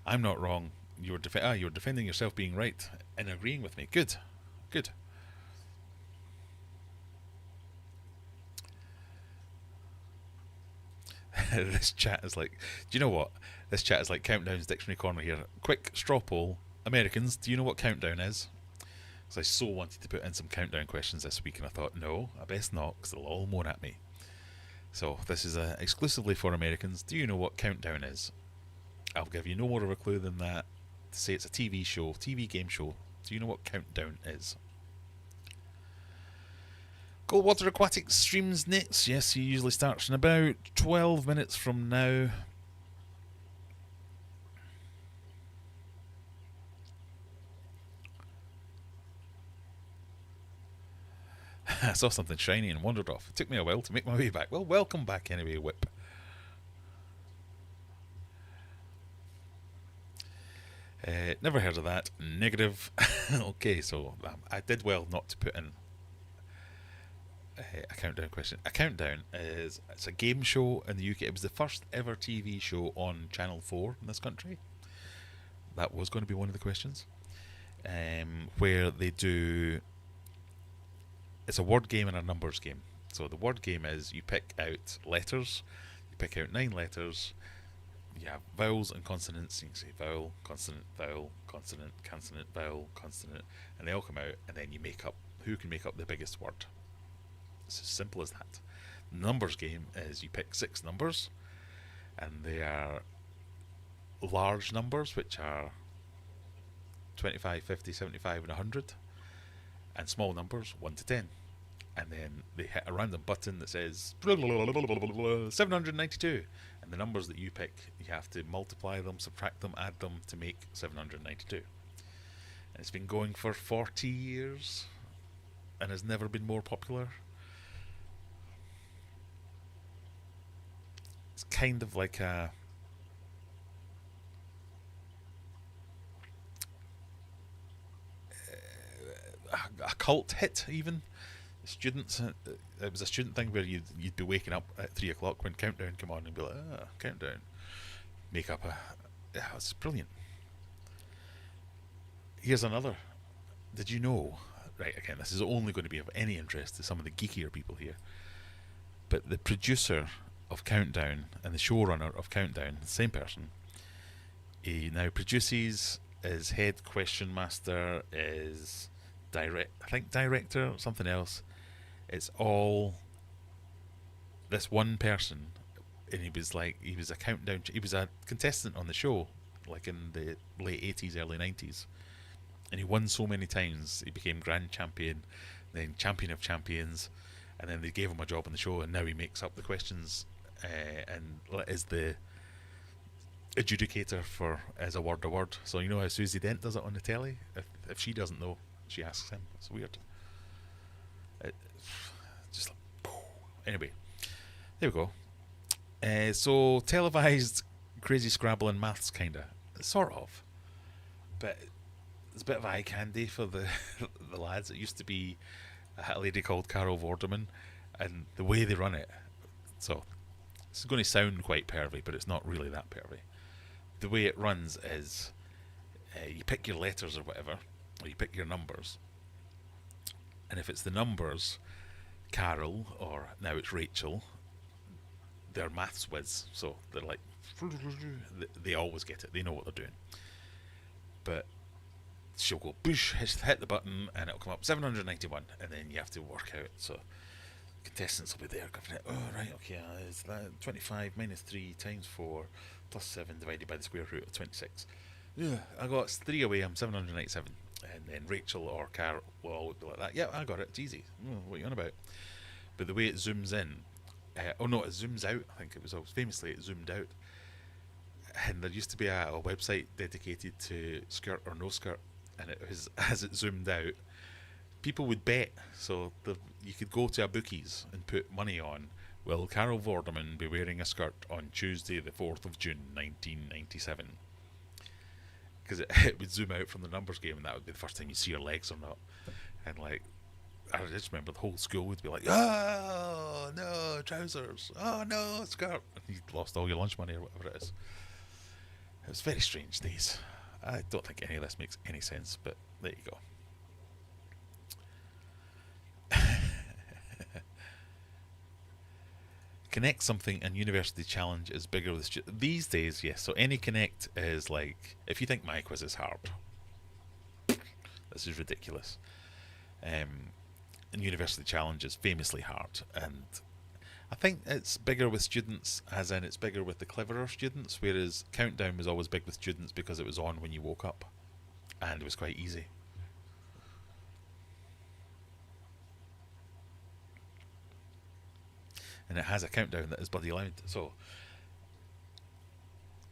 I'm not wrong. You're defending yourself being right and agreeing with me. Good. Good. This chat is like... Do you know what? This chat is like Countdown's Dictionary Corner here. Quick straw poll. Americans, do you know what countdown is? Because I so wanted to put in some countdown questions this week, and I thought, no, I best not, because they'll all moan at me. So this is exclusively for Americans. Do you know what countdown is? I'll give you no more of a clue than that to say it's a TV show, TV game show. Do you know what countdown is? Coldwater Aquatic streams next. Yes, he usually starts in about 12 minutes from now. I saw something shiny and wandered off. It took me a while to make my way back. Well, welcome back anyway, Whip. Never heard of that. Negative. Okay, so I did well not to put in a countdown question. A countdown it's a game show in the UK. It was the first ever TV show on Channel 4 in this country. That was going to be one of the questions. Where they do... It's a word game and a numbers game. So the word game is you pick out letters. You pick out 9 letters. You have vowels and consonants. You can say vowel, consonant, consonant, vowel, consonant, and they all come out, and then you make up who can make up the biggest word. It's as simple as that. The numbers game is you pick 6 numbers, and they are large numbers, which are 25, 50, 75, and 100, and small numbers 1 to 10. And then they hit a random button that says 792, and the numbers that you pick, you have to multiply them, subtract them, add them to make 792. And it's been going for 40 years and has never been more popular. It's kind of like a cult hit, even. Students, it was a student thing where you'd be waking up at 3 o'clock when Countdown came on and be like, Countdown, make up it's brilliant. Here's another. Did you know, right, again, this is only going to be of any interest to some of the geekier people here, but the producer of Countdown and the showrunner of Countdown, the same person, he now produces, is head question master, is director, something else. It's all this one person, and he was a countdown. He was a contestant on the show, like in the late 80s, early 90s, and he won so many times. He became grand champion, then champion of champions, and then they gave him a job on the show, and now he makes up the questions and is the adjudicator for as a word. So you know how Susie Dent does it on the telly. If she doesn't know, she asks him. It's weird. Just like, anyway, there we go. So televised crazy Scrabble and maths, kinda, sort of, but it's a bit of eye candy for the the lads. It used to be a lady called Carol Vorderman, and the way they run it. So this is going to sound quite pervy, but it's not really that pervy. The way it runs is you pick your letters or whatever, or you pick your numbers, and if it's the numbers, Carol, or now it's Rachel, they're maths whiz, so they're like, they always get it, they know what they're doing. But she'll go push, hit the button, and it'll come up 791, and then you have to work out. So contestants will be there going, oh right, okay, is that 25 minus 3 times 4 plus 7 divided by the square root of 26. Yeah, I got 3 away, I'm 797. And then Rachel or Carol will always be like that. Yeah, I got it, it's easy. Oh, what are you on about? But the way it zooms in, oh no, it zooms out. I think it was always famously it zoomed out. And there used to be a website dedicated to skirt or no skirt, and it was as it zoomed out, people would bet. So you could go to a bookies and put money on, will Carol Vorderman be wearing a skirt on Tuesday the 4th of June 1997? Because it would zoom out from the numbers game, and that would be the first time you see her legs or not. And like, I just remember the whole school would be like, oh no, trousers, oh no, skirt, and you lost all your lunch money or whatever it is. It was very strange days. I don't think any of this makes any sense, but there you go. Connect something and University Challenge is bigger with these days, yes. So any Connect is like, if you think my quiz is hard, this is ridiculous. And University Challenge is famously hard, and I think it's bigger with students, as in it's bigger with the cleverer students, whereas Countdown was always big with students because it was on when you woke up, and it was quite easy. And it has a countdown that is bloody loud. So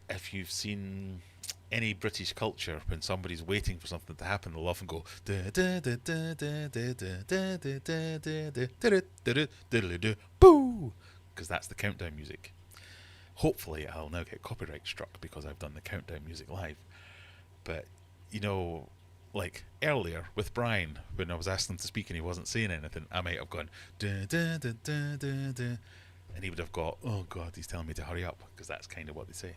if you've seen any British culture, when somebody's waiting for something to happen, they'll often go boo, because that's the countdown music. Hopefully I'll now get copyright struck because I've done the countdown music live. But you know, like earlier with Brian, when I was asking him to speak and he wasn't saying anything, I might have gone and he would have got, oh god, he's telling me to hurry up, because that's kind of what they say,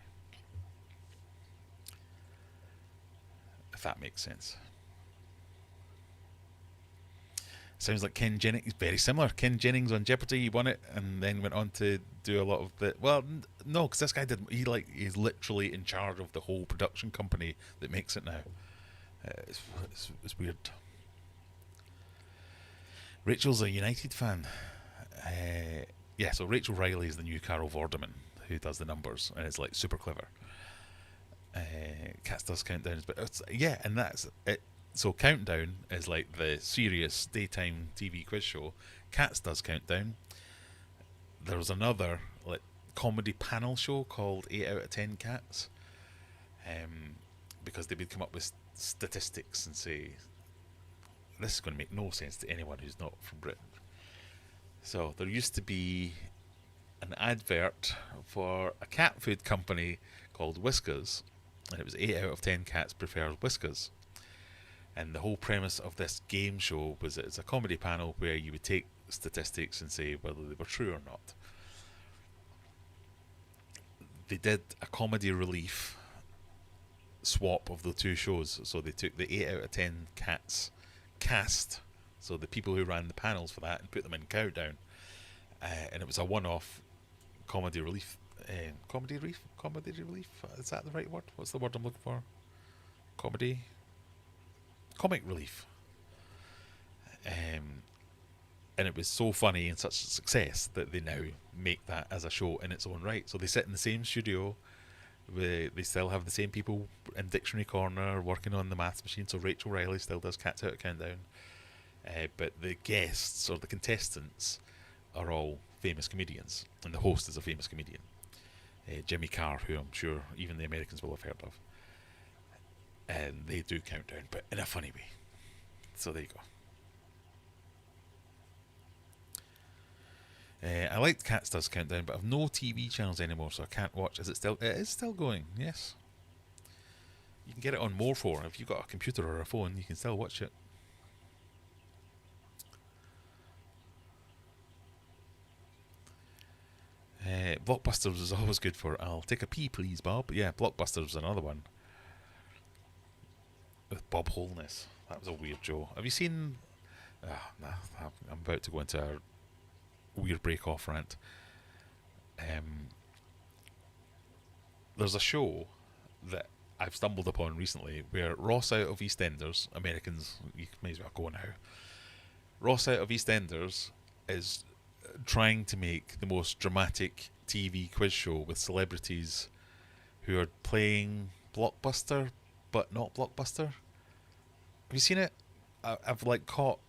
if that makes sense. Sounds like Ken Jennings, very similar. Ken Jennings on Jeopardy, he won it and then went on to do a lot of the, well, no, because this guy didn't, he's literally in charge of the whole production company that makes it now. It's weird. Rachel's a United fan. Yeah, so Rachel Riley is the new Carol Vorderman who does the numbers, and it's like super clever. Cats does Countdown, but it's, yeah, and that's it. So Countdown is like the serious daytime TV quiz show. Cats does Countdown. There was another like comedy panel show called 8 out of 10 Cats, because they would come up with statistics and say, this is going to make no sense to anyone who's not from Britain. So there used to be an advert for a cat food company called Whiskas, and it was 8 out of 10 cats prefer Whiskas. And the whole premise of this game show was that it's a comedy panel where you would take statistics and say whether they were true or not. They did a comedy relief swap of the two shows, so they took the 8 out of 10 cats cast, so the people who ran the panels for that, and put them in Countdown, and it was a one-off comedy relief. Comedy relief, is that the right word? What's the word I'm looking for? Comic relief. And it was so funny and such a success that they now make that as a show in its own right. So they sit in the same studio. They still have the same people in Dictionary Corner working on the maths machine. So Rachel Riley still does Cats Out of Countdown, but the guests or the contestants are all famous comedians, and the host is a famous comedian, Jimmy Carr, who I'm sure even the Americans will have heard of. And they do Countdown, but in a funny way. So there you go. I liked Cats Does Countdown, but I've no TV channels anymore, so I can't watch. Is it still? It is still going. Yes. You can get it on More4. If you've got a computer or a phone, you can still watch it. Blockbusters is always good for. I'll take a pee, please, Bob. Yeah, Blockbusters was another one with Bob Holness. That was a weird show. Have you seen? Nah, I'm about to go into a weird break-off rant. There's a show that I've stumbled upon recently, where Ross out of EastEnders, Americans, you may as well go now. Ross out of EastEnders is trying to make the most dramatic TV quiz show with celebrities who are playing Blockbuster, but not Blockbuster. Have you seen it? I've like caught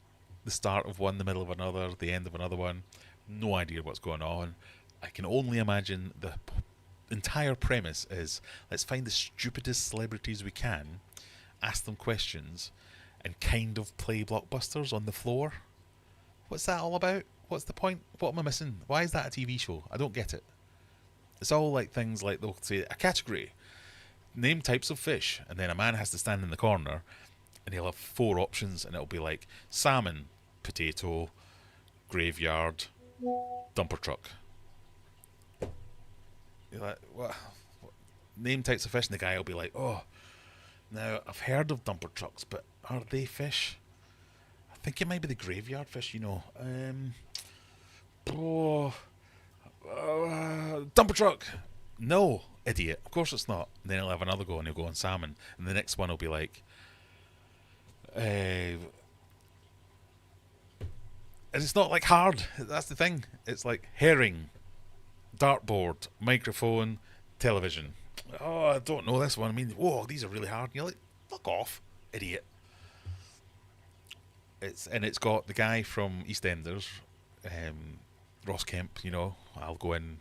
the start of one, the middle of another, the end of another one. No idea what's going on. I can only imagine the entire premise is, let's find the stupidest celebrities we can, ask them questions, and kind of play Blockbusters on the floor. What's that all about? What's the point? What am I missing? Why is that a TV show? I don't get it. It's all like things like they'll say a category, name types of fish, and then a man has to stand in the corner and he'll have 4 options, and it'll be like salmon, potato, graveyard, dumper truck. You're like, what? Name types of fish, and the guy will be like, oh, now I've heard of dumper trucks, but are they fish? I think it might be the graveyard fish, you know. Dumper truck. No, idiot. Of course it's not. And then he'll have another go, and he'll go on salmon, and the next one will be like, and it's not like hard. That's the thing. It's like herring, dartboard, microphone, television. Oh, I don't know this one. I mean, whoa, these are really hard. And you're like, fuck off, idiot. It's got the guy from EastEnders, Ross Kemp. You know, I'll go in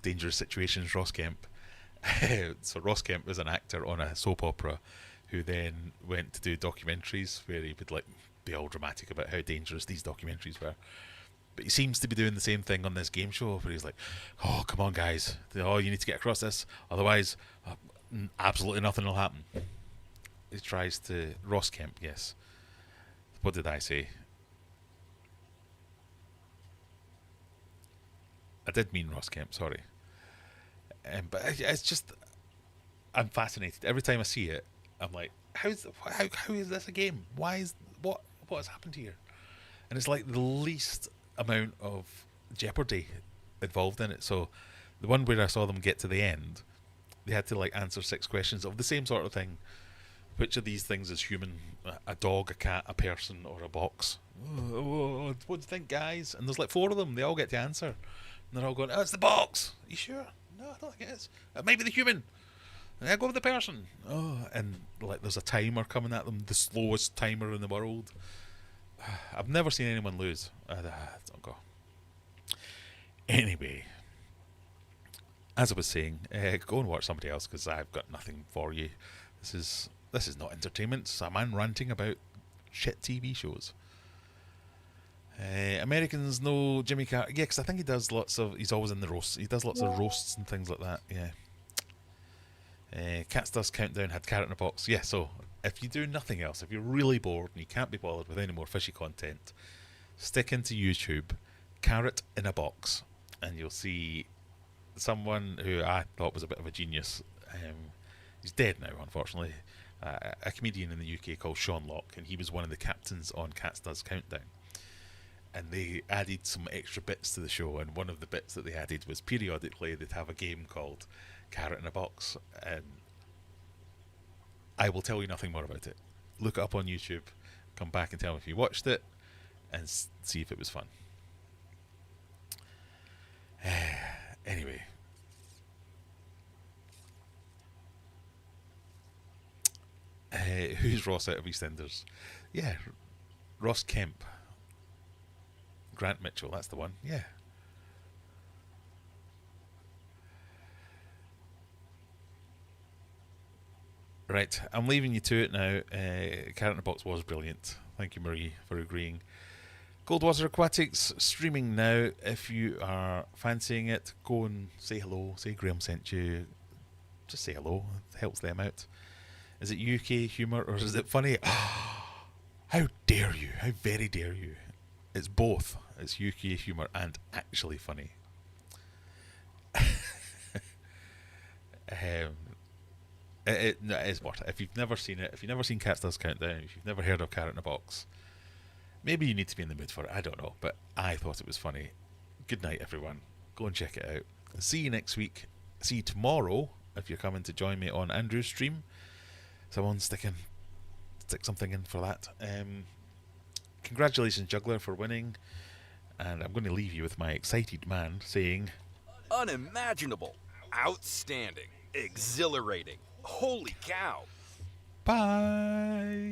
dangerous situations. Ross Kemp. So Ross Kemp is an actor on a soap opera, who then went to do documentaries where he would like be all dramatic about how dangerous these documentaries were. But he seems to be doing the same thing on this game show where he's like, oh, come on, guys. Oh, you need to get across this. Otherwise, absolutely nothing will happen. He tries to... Ross Kemp, yes. What did I say? I did mean Ross Kemp, sorry. But it's just... I'm fascinated. Every time I see it, I'm like, how is this a game? Why is... What has happened here? And it's like the least amount of jeopardy involved in it. So the one where I saw them get to the end, they had to like answer 6 questions of the same sort of thing. Which of these things is human? A dog, a cat, a person, or a box? What do you think, guys? And there's like 4 of them. They all get to answer. And they're all going, oh, it's the box. Are you sure? No, I don't think it is. It might be the human. I go with the person. Oh, and like there's a timer coming at them, the slowest timer in the world. I've never seen anyone lose. Don't go. Anyway, as I was saying, go and watch somebody else because I've got nothing for you. This is not entertainment. It's a man ranting about shit TV shows. Americans know Jimmy Carter. Yeah, because I think he does lots of... He's always in the roasts. He does lots of roasts and things like that. Yeah. Cat's Dust Countdown had Carrot in a Box. Yeah, so if you do nothing else, if you're really bored and you can't be bothered with any more fishy content, stick into YouTube, Carrot in a Box, and you'll see someone who I thought was a bit of a genius. He's dead now, unfortunately. A comedian in the UK called Sean Locke, and he was one of the captains on Cat's Dust Countdown. And they added some extra bits to the show, and one of the bits that they added was periodically they'd have a game called Carrot in a Box, and I will tell you nothing more about it. Look it up on YouTube, come back and tell me if you watched it, and see if it was fun. Anyway. Who's Ross out of EastEnders? Yeah, Ross Kemp. Grant Mitchell, that's the one, yeah. Right, I'm leaving you to it now. Carrot in a Box was brilliant. Thank you, Marie, for agreeing. Goldwater Aquatics streaming now. If you are fancying it, go and say hello. Say Graham sent you. Just say hello. It helps them out. Is it UK humour or is it funny? How dare you? How very dare you? It's both. It's UK humour and actually funny. It is what? If you've never seen it, if you've never seen Cat's Dust Countdown, if you've never heard of Carrot in a Box, maybe you need to be in the mood for it. I don't know, but I thought it was funny. Good night, everyone. Go and check it out. See you next week. See you tomorrow if you're coming to join me on Andrew's stream. Someone stick something in for that. Congratulations, Juggler, for winning. And I'm going to leave you with my excited man saying, Unimaginable. Outstanding. Exhilarating. Holy cow. bye.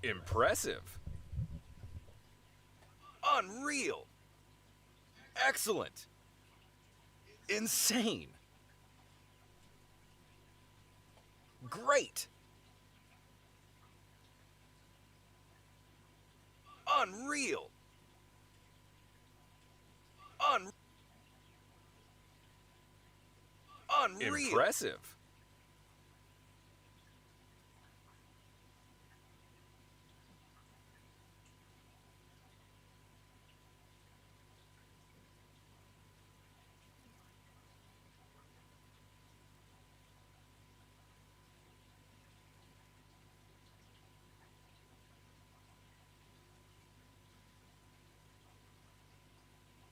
Impressive. Unreal. Excellent. Insane. Great. Unreal. Unreal. Impressive.